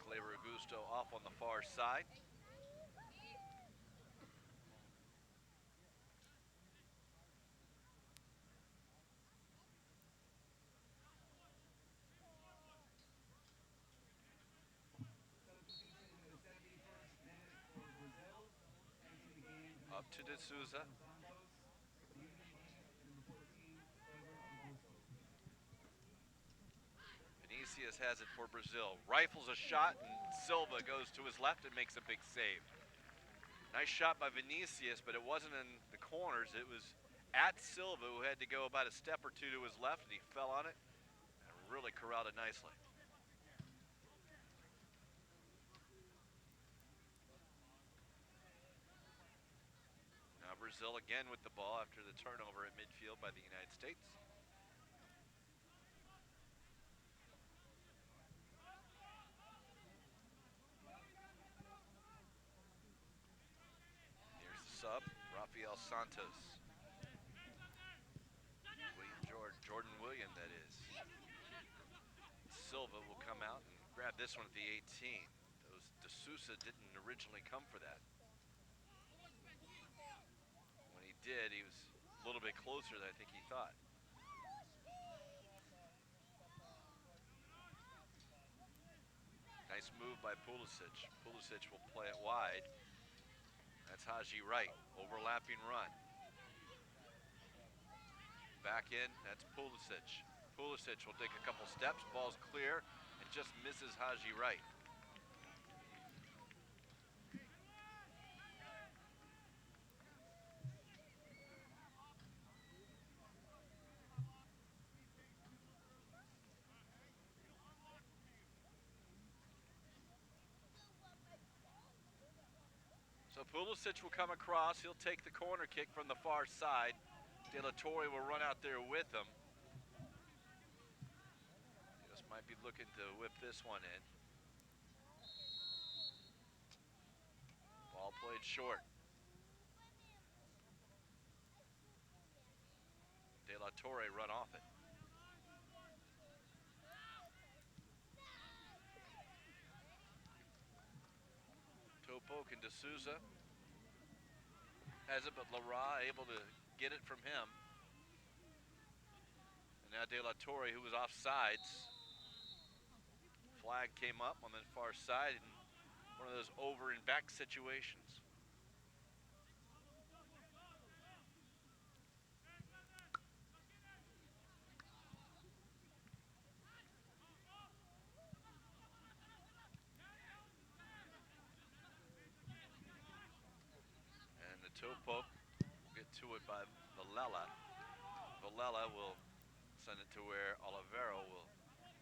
Claver Augusto off on the far side. Up to D'Souza. Vinicius has it for Brazil. Rifles a shot, and Silva goes to his left and makes a big save. Nice shot by Vinicius, but it wasn't in the corners. It was at Silva, who had to go about a step or two to his left, and he fell on it and really corralled it nicely. Now Brazil again with the ball after the turnover at midfield by the United States. Sub, Rafael Santos. Jordan William, that is. Silva will come out and grab this one at the 18. D'Souza didn't originally come for that. When he did, he was a little bit closer than I think he thought. Nice move by Pulisic. Pulisic will play it wide. That's Haji Wright, overlapping run. Back in, that's Pulisic. Pulisic will take a couple steps, ball's clear, and just misses Haji Wright. So Pulisic will come across. He'll take the corner kick from the far side. De La Torre will run out there with him. Just might be looking to whip this one in. Ball played short. De La Torre run off it. Topok and D'Souza has it, but Lara able to get it from him. And now De La Torre, who was offsides. Flag came up on the far side, and one of those over and back situations. And the toe poke will get to it by Valella. Valella will send it to where Olivero will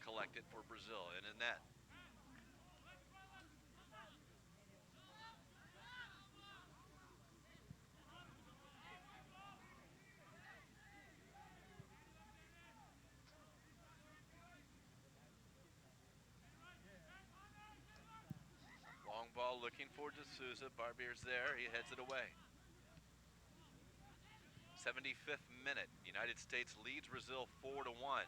collect it for Brazil, and in net. Long ball looking for D'Souza. Barbier's there. He heads it away. 75th minute. United States leads Brazil 4-1.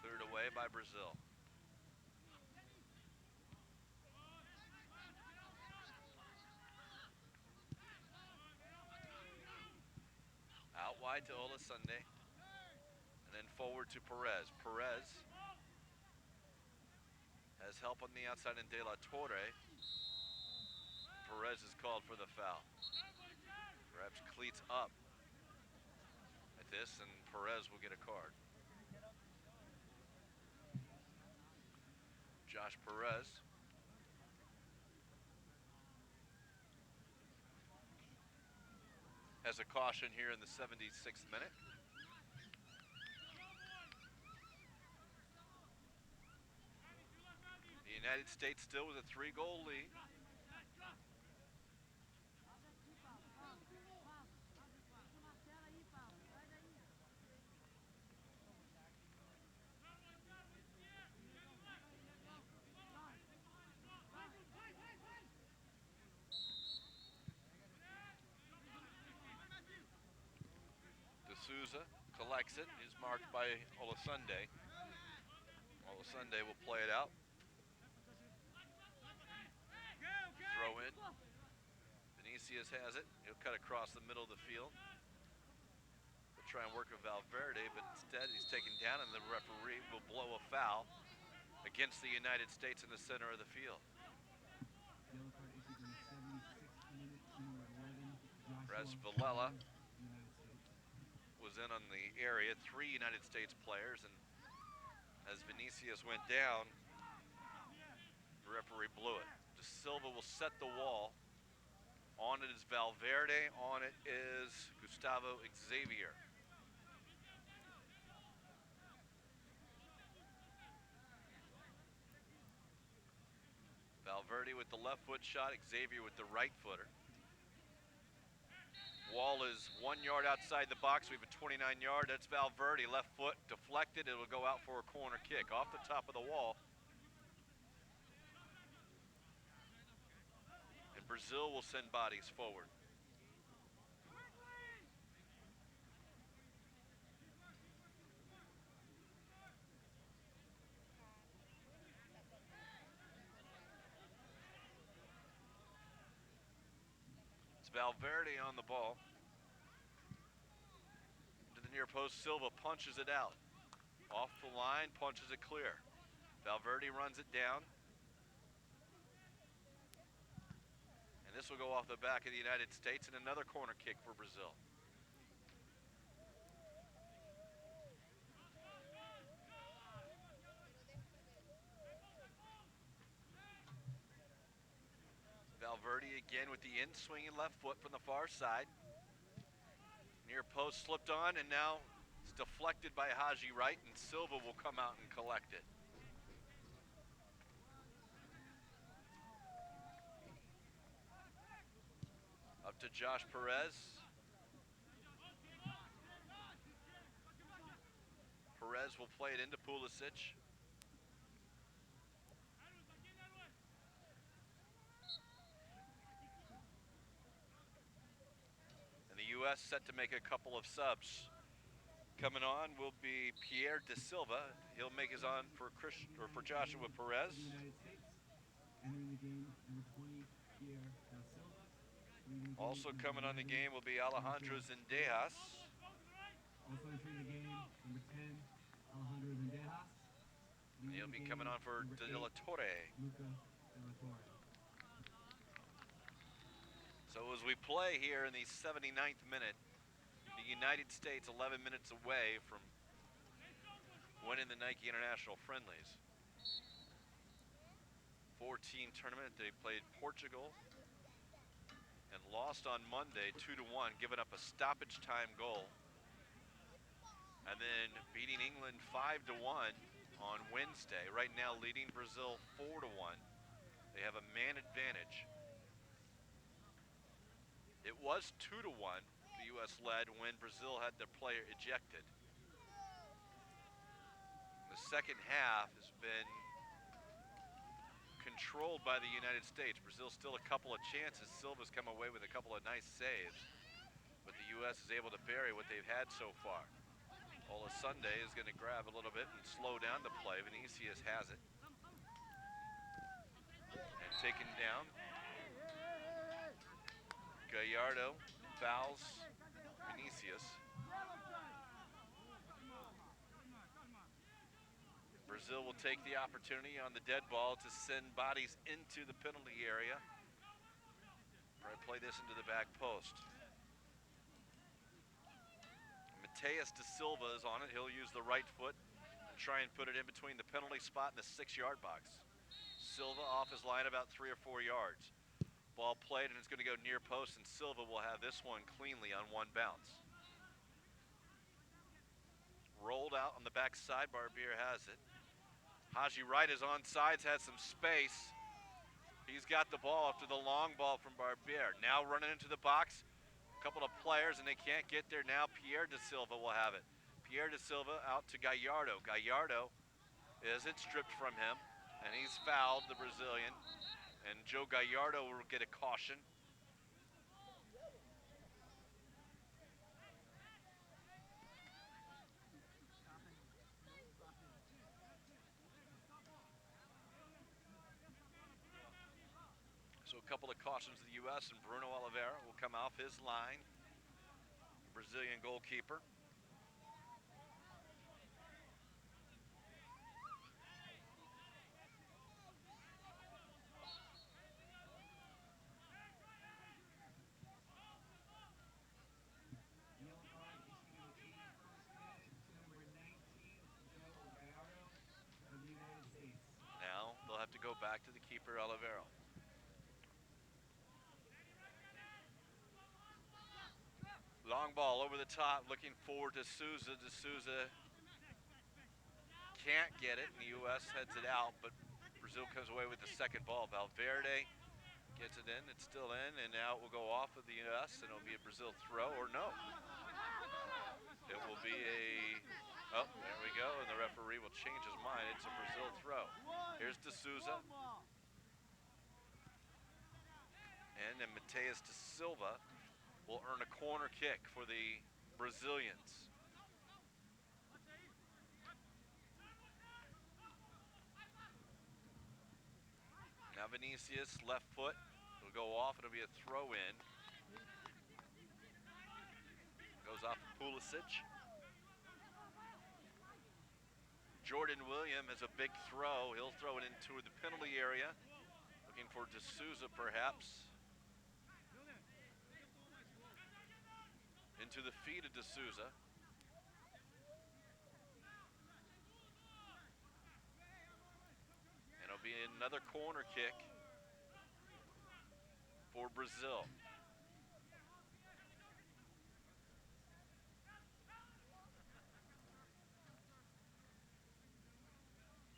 Cleared away by Brazil. Out wide to Olasunde. And then forward to Perez. Perez has help on the outside in De La Torre. Perez is called for the foul. Grabs cleats up at this, and Perez will get a card. Josh Perez. Has a caution here in the 76th minute. The United States still with a 3-goal lead. D'Souza collects it, is marked by Olasunde. Olasunde will play it out. Throw in. Vinicius has it. He'll cut across the middle of the field. They'll try and work with Valverde, but instead he's taken down, and the referee will blow a foul against the United States in the center of the field. Yellow card issued in the 76th minute, number 11, Res Joshua Villela Perez, United States. was in on the area, 3 United States players, and as Vinicius went down, the referee blew it. De Silva will set the wall. On it is Valverde, on it is Gustavo Xavier. Valverde with the left foot shot, Xavier with the right footer. Wall is 1 yard outside the box. We have a 29-yard. That's Valverde, left foot deflected. It'll go out for a corner kick off the top of the wall. And Brazil will send bodies forward. Valverde on the ball. To the near post, Silva punches it out. Off the line, punches it clear. Valverde runs it down. And this will go off the back of the United States, and another corner kick for Brazil. Valverde again with the in-swinging left foot from the far side. Near post slipped on, and now it's deflected by Haji Wright, and Silva will come out and collect it. Up to Josh Perez. Perez will play it into Pulisic. U.S. set to make a couple of subs. Coming on will be Pierre De Silva. He'll make his on for Joshua Perez. United States. Entering the game, number 20, Pierre Da Silva. Also coming on the game will be Alejandro Zendejas. Also entering the game, number 10, Alejandro Zendejas. He'll be coming on for De La Torre. Luca De La Torre. So as we play here in the 79th minute, the United States 11 minutes away from winning the Nike International Friendlies. 14 tournament, they played Portugal and lost on Monday 2-1, giving up a stoppage time goal. And then beating England 5-1 on Wednesday. Right now leading Brazil 4-1. They have a man advantage. It was 2-1, the U.S. led when Brazil had their player ejected. The second half has been controlled by the United States. Brazil still a couple of chances. Silva's come away with a couple of nice saves, but the U.S. is able to bury what they've had so far. Olasunde is going to grab a little bit and slow down the play. Vinicius has it. And taken down. Gallardo fouls Vinicius. Brazil will take the opportunity on the dead ball to send bodies into the penalty area. Try to play this into the back post. Mateus Da Silva is on it. He'll use the right foot and try and put it in between the penalty spot and the 6-yard box. Silva off his line about 3 or 4 yards. Ball played, and it's going to go near post, and Silva will have this one cleanly on one bounce. Rolled out on the back side, Barbier has it. Haji Wright is on sides, has some space. He's got the ball after the long ball from Barbier. Now running into the box, a couple of players, and they can't get there. Now Pierre Da Silva will have it. Pierre Da Silva out to Gallardo. Gallardo isn't stripped from him, and he's fouled, the Brazilian. And Joe Gallardo will get a caution. So a couple of cautions to the U.S. and Bruno Oliveira will come off his line, the Brazilian goalkeeper. Yellow card issued in the 81st minute to number 19, Joe Gallardo of the United States. Now they'll have to go back to the keeper, Oliveira. Long ball over the top, looking forward to Souza. De Souza can't get it, and the U.S. heads it out, but Brazil comes away with the second ball. Valverde gets it in, it's still in, and now it will go off of the U.S., and it'll be a Brazil throw, or no. It will be a, oh, there we go, and the referee will change his mind. It's a Brazil throw. Here's De Souza. And then Mateus Da Silva will earn a corner kick for the Brazilians. Now Vinicius, left foot, will go off. It'll be a throw in. Goes off Pulisic. Jordan William has a big throw. He'll throw it into the penalty area. Looking for De Souza perhaps. Into the feet of De Souza. And it'll be another corner kick for Brazil.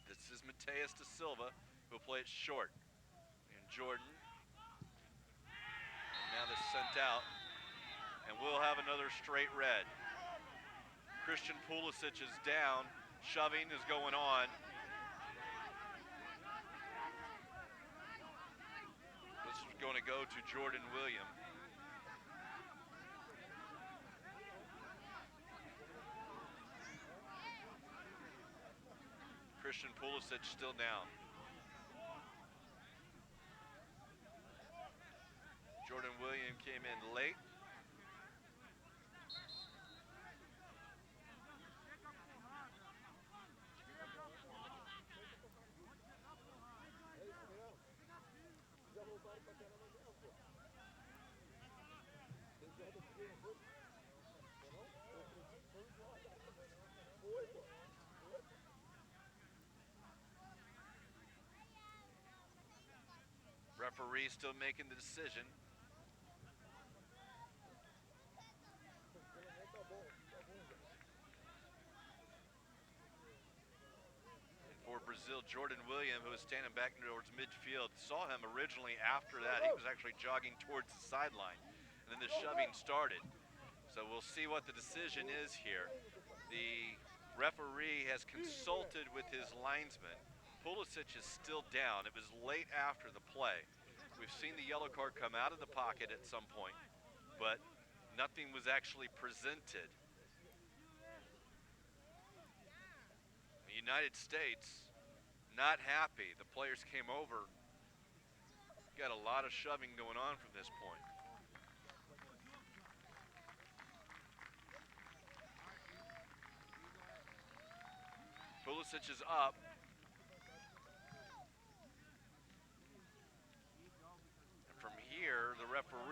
This is Mateus Da Silva, who'll play it short. And Jordan. And now they're sent out. And we'll have another straight red. Christian Pulisic is down. Shoving is going on. This is going to go to Jordan William. Christian Pulisic still down. Jordan William came in late. Referee still making the decision. And for Brazil, Jordan William, who is standing back towards midfield, saw him originally after that. He was actually jogging towards the sideline, and then the shoving started. So we'll see what the decision is here. The referee has consulted with his linesman. Pulisic is still down. It was late after the play. We've seen the yellow card come out of the pocket at some point, but nothing was actually presented. The United States, not happy. The players came over. Got a lot of shoving going on from this point. Pulisic is up. And from here, the referee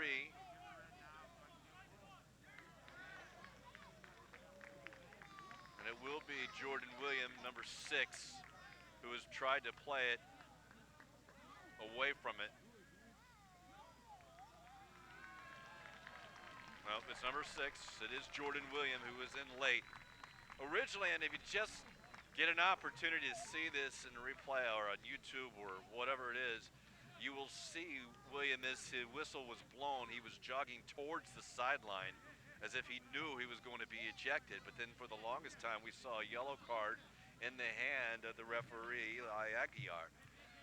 Jordan Williams, number 6, who has tried to play it away from it. Well, it's number 6. It is Jordan Williams who was in late. Originally, and if you just get an opportunity to see this in replay or on YouTube or whatever it is, you will see William, as his whistle was blown, he was jogging towards the sideline as if he knew he was going to be ejected. But then for the longest time, we saw a yellow card in the hand of the referee, Aguiar.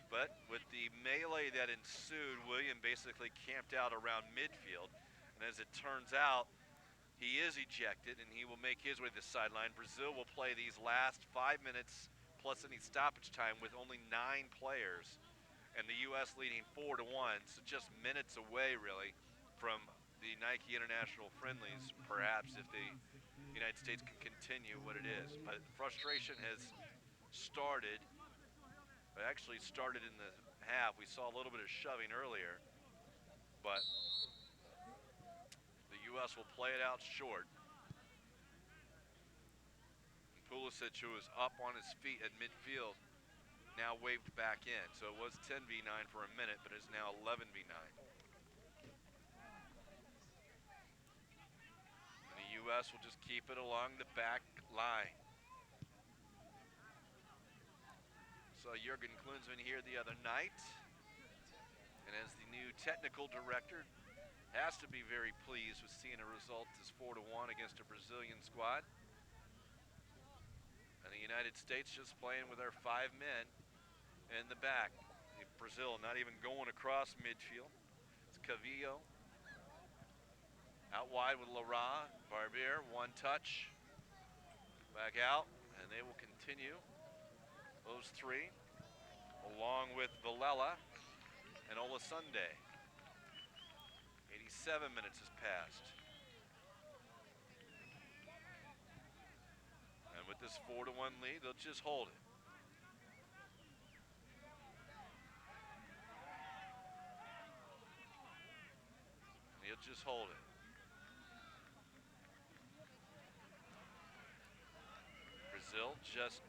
But with the melee that ensued, William basically camped out around midfield. And as it turns out, he is ejected, and he will make his way to the sideline. Brazil will play these last 5 minutes plus any stoppage time with only 9 players, and the U.S. leading 4-1, so just minutes away, really, from the Nike International Friendlies, perhaps, if the United States can continue what it is. But frustration has started. It actually started in the half. We saw a little bit of shoving earlier, but the U.S. will play it out short. And Pulisic, who is up on his feet at midfield, now waved back in. So it was 10v9 for a minute, but it's now 11v9. And the U.S. will just keep it along the back line. Saw Jurgen Klinsmann here the other night, and as the new technical director, has to be very pleased with seeing a result as 4-1 against a Brazilian squad. And the United States just playing with our 5 men in the back. Brazil not even going across midfield. It's Cavillo out wide with Lara, Barbier, one touch, back out, and they will continue. Those 3, along with Villela and Olasunde. 87 minutes has passed. And with this 4-1 lead, they'll just hold it. He'll just hold it. Brazil just,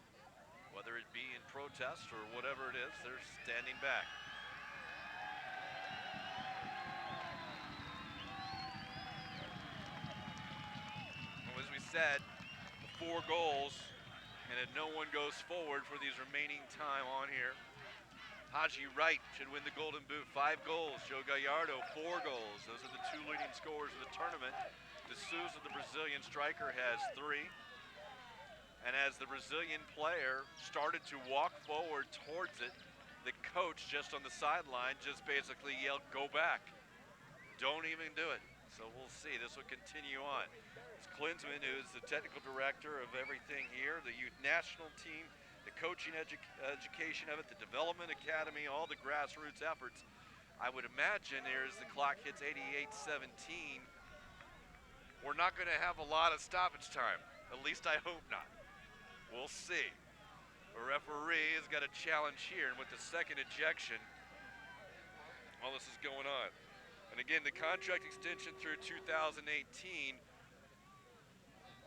whether it be in protest or whatever it is, they're standing back. Well, as we said, the 4 goals, and if no one goes forward for these remaining time on here, Haji Wright should win the Golden Boot. 5 goals. Joe Gallardo, 4 goals. Those are the 2 leading scorers of the tournament. De Souza, the Brazilian striker, has 3. And as the Brazilian player started to walk forward towards it, the coach just on the sideline just basically yelled, "Go back. Don't even do it." So we'll see. This will continue on. It's Klinsmann, who is the technical director of everything here, the youth national team, the coaching education of it, the development academy, all the grassroots efforts. I would imagine here as the clock hits 88:17, we're not going to have a lot of stoppage time. At least I hope not. We'll see. The referee has got a challenge here, and with the second ejection, all this is going on. And again, the contract extension through 2018,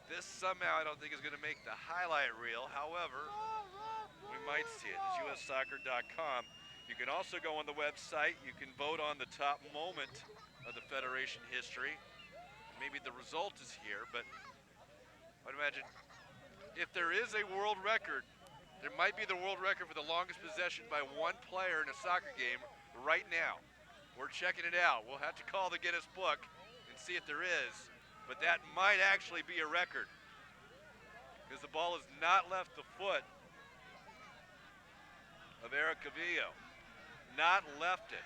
this somehow I don't think is going to make the highlight reel. However, we might see it. It's ussoccer.com. You can also go on the website. You can vote on the top moment of the Federation history. Maybe the result is here, but I'd imagine if there is a world record, there might be the world record for the longest possession by one player in a soccer game right now. We're checking it out. We'll have to call the Guinness Book and see if there is, but that might actually be a record because the ball has not left the foot of Eric Cavillo. Not left it.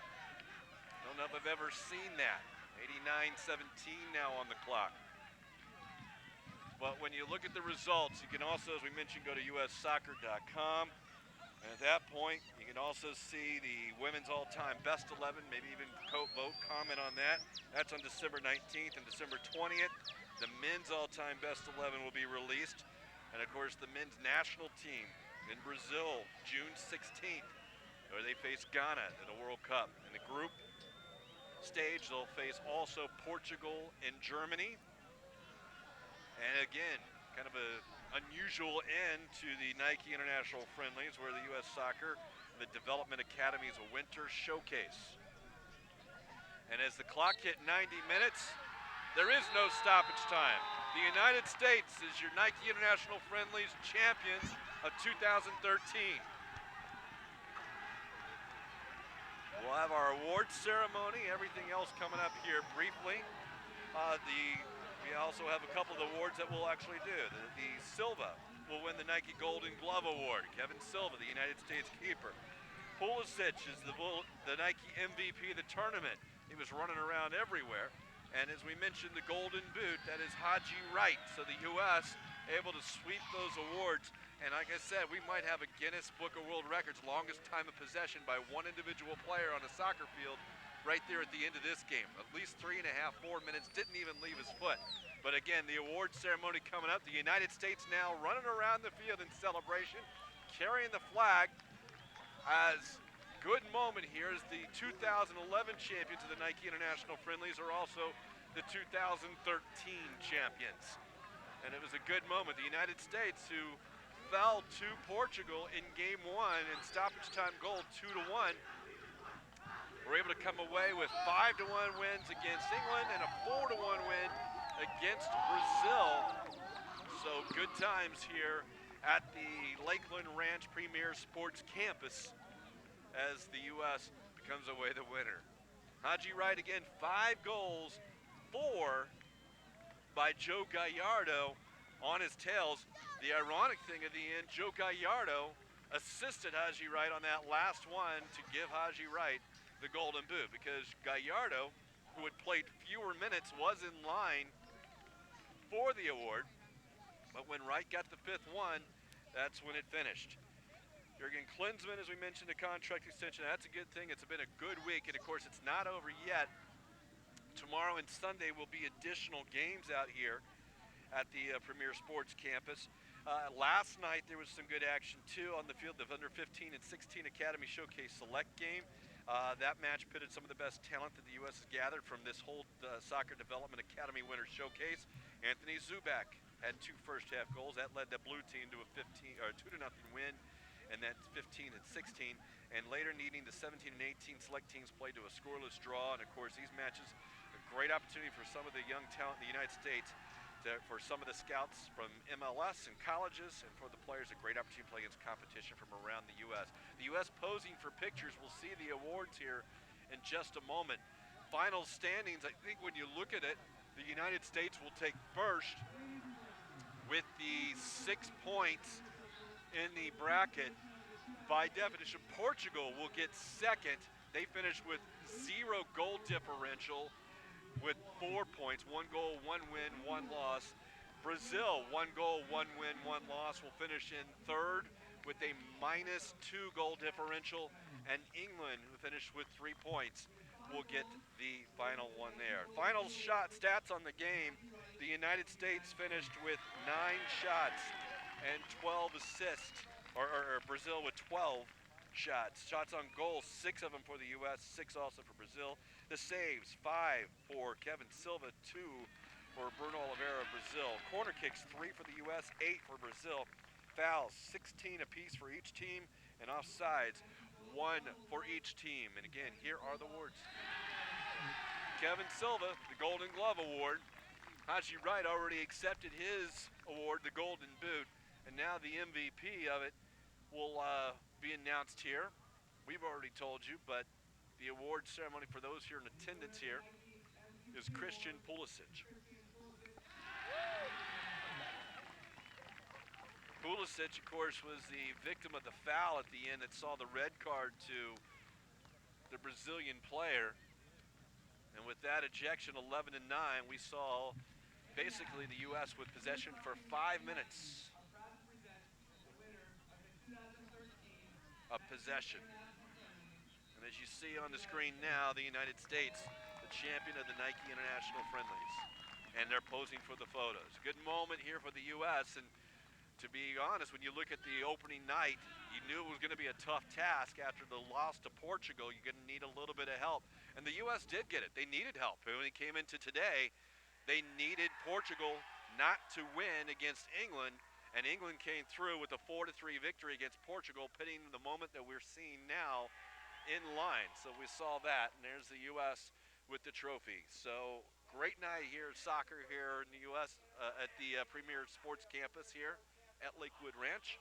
Don't know if I've ever seen that. 89:17 now on the clock. But when you look at the results, you can also, as we mentioned, go to ussoccer.com. And at that point, you can also see the women's all-time best 11, maybe even vote, comment on that. That's on December 19th and December 20th. The men's all-time best 11 will be released. And of course, the men's national team in Brazil, June 16th, where they face Ghana in the World Cup. In the group stage, they'll face also Portugal and Germany. And again, Kind of a unusual end to the Nike International Friendlies, where the U.S. Soccer, the Development Academy's winter showcase. And as the clock hit 90 minutes, there is no stoppage time. The United States is your Nike International Friendlies champions of 2013. We'll have our awards ceremony, everything else coming up here briefly. We also have a couple of awards that we'll actually do. The Silva will win the Nike Golden Glove Award. Kevin Silva, the United States keeper. Pulisic is the Nike MVP of the tournament. He was running around everywhere. And as we mentioned, the Golden Boot, that is Haji Wright. So the U.S. able to sweep those awards. And like I said, we might have a Guinness Book of World Records, longest time of possession by one individual player on a soccer field right there at the end of this game. At least 3.5, 4 minutes, didn't even leave his foot. But again, the award ceremony coming up. The United States now running around the field in celebration, carrying the flag. As good moment here is the 2011 champions of the Nike International Friendlies are also the 2013 champions. And it was a good moment. The United States, who fell to Portugal in game 1 and stoppage time goal 2-1, were able to come away with 5-1 wins against England and a 4-1 win against Brazil. So good times here at the Lakeland Ranch Premier Sports Campus as the U.S. becomes away the winner. Haji Wright again, 5 goals, 4 by Joe Gallardo on his tails. The ironic thing at the end, Joe Gallardo assisted Haji Wright on that last one to give Haji Wright the Golden Boot, because Gallardo, who had played fewer minutes, was in line for the award. But when Wright got the 5th one, that's when it finished. Jurgen Klinsmann, as we mentioned, a contract extension. That's a good thing. It's been a good week, and of course, it's not over yet. Tomorrow and Sunday will be additional games out here at the Premier Sports Campus. Last night, there was some good action, too, on the field. The under 15 and 16 Academy Showcase Select game. That match pitted some of the best talent that the U.S. has gathered from this whole Soccer Development Academy Winter Showcase. Anthony Zubak had 2 first-half goals. That led the blue team to a 2-0 win, and that's 15 and 16. And later, needing the 17 and 18 select teams played to a scoreless draw. And of course, these matches, a great opportunity for some of the young talent in the United States, for some of the scouts from MLS and colleges, and for the players, a great opportunity to play against competition from around the U.S. The U.S. posing for pictures. We'll see the awards here in just a moment. Final standings, I think when you look at it, the United States will take first with the 6 points in the bracket. By definition, Portugal will get second. They finished with 0 goal differential with 4 points, 1 goal, 1 win, 1 loss. Brazil, 1 goal, 1 win, 1 loss, will finish in third with a -2 goal differential. And England, who finished with 3 points, will get the final one there. Final shot stats on the game. The United States finished with 9 shots and 12 assists, or Brazil with 12 shots. Shots on goal, 6 of them for the U.S., 6 also for Brazil. The saves, 5 for Kevin Silva, 2 for Bruno Oliveira of Brazil. Corner kicks, 3 for the U.S., 8 for Brazil. Fouls, 16 apiece for each team, and offsides, 1 for each team. And again, here are the awards. Kevin Silva, the Golden Glove Award. Haji Wright already accepted his award, the Golden Boot, and now the MVP of it will be announced here. We've already told you, but the award ceremony for those here in attendance here is Christian Pulisic. Pulisic, of course, was the victim of the foul at the end that saw the red card to the Brazilian player. And with that ejection, 11-9, we saw basically the U.S. with possession for 5 minutes of possession. And as you see on the screen now, the United States, the champion of the Nike International Friendlies. And they're posing for the photos. Good moment here for the U.S. And to be honest, when you look at the opening night, you knew it was going to be a tough task after the loss to Portugal. You're going to need a little bit of help. And the U.S. did get it. They needed help. When it came into today, they needed Portugal not to win against England, and England came through with a 4-3 victory against Portugal, pitting the moment that we're seeing now in line. So we saw that, and there's the U.S. with the trophy. So great night here, soccer here in the U.S. At the Premier Sports Campus here at Lakewood Ranch.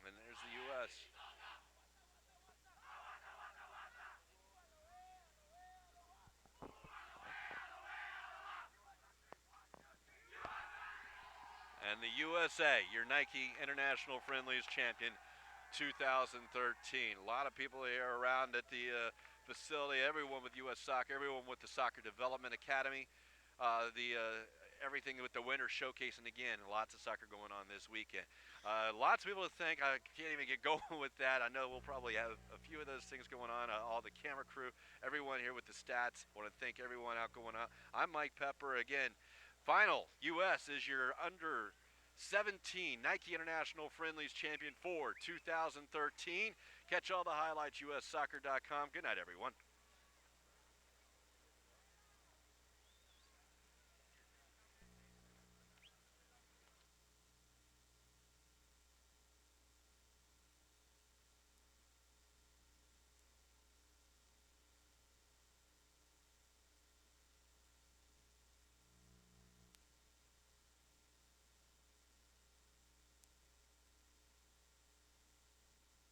And there's the U.S. And the USA, your Nike International Friendlies champion 2013. A lot of people here around at the facility, everyone with U.S. Soccer, everyone with the Soccer Development Academy, everything with the winter showcase, and again, lots of soccer going on this weekend. Lots of people to thank. I can't even get going with that. I know we'll probably have a few of those things going on. All the camera crew, everyone here with the stats. Want to thank everyone out going on. I'm Mike Pepper again. Final U.S. is your under 17 Nike International Friendlies champion for 2013. Catch all the highlights, ussoccer.com. Good night, everyone.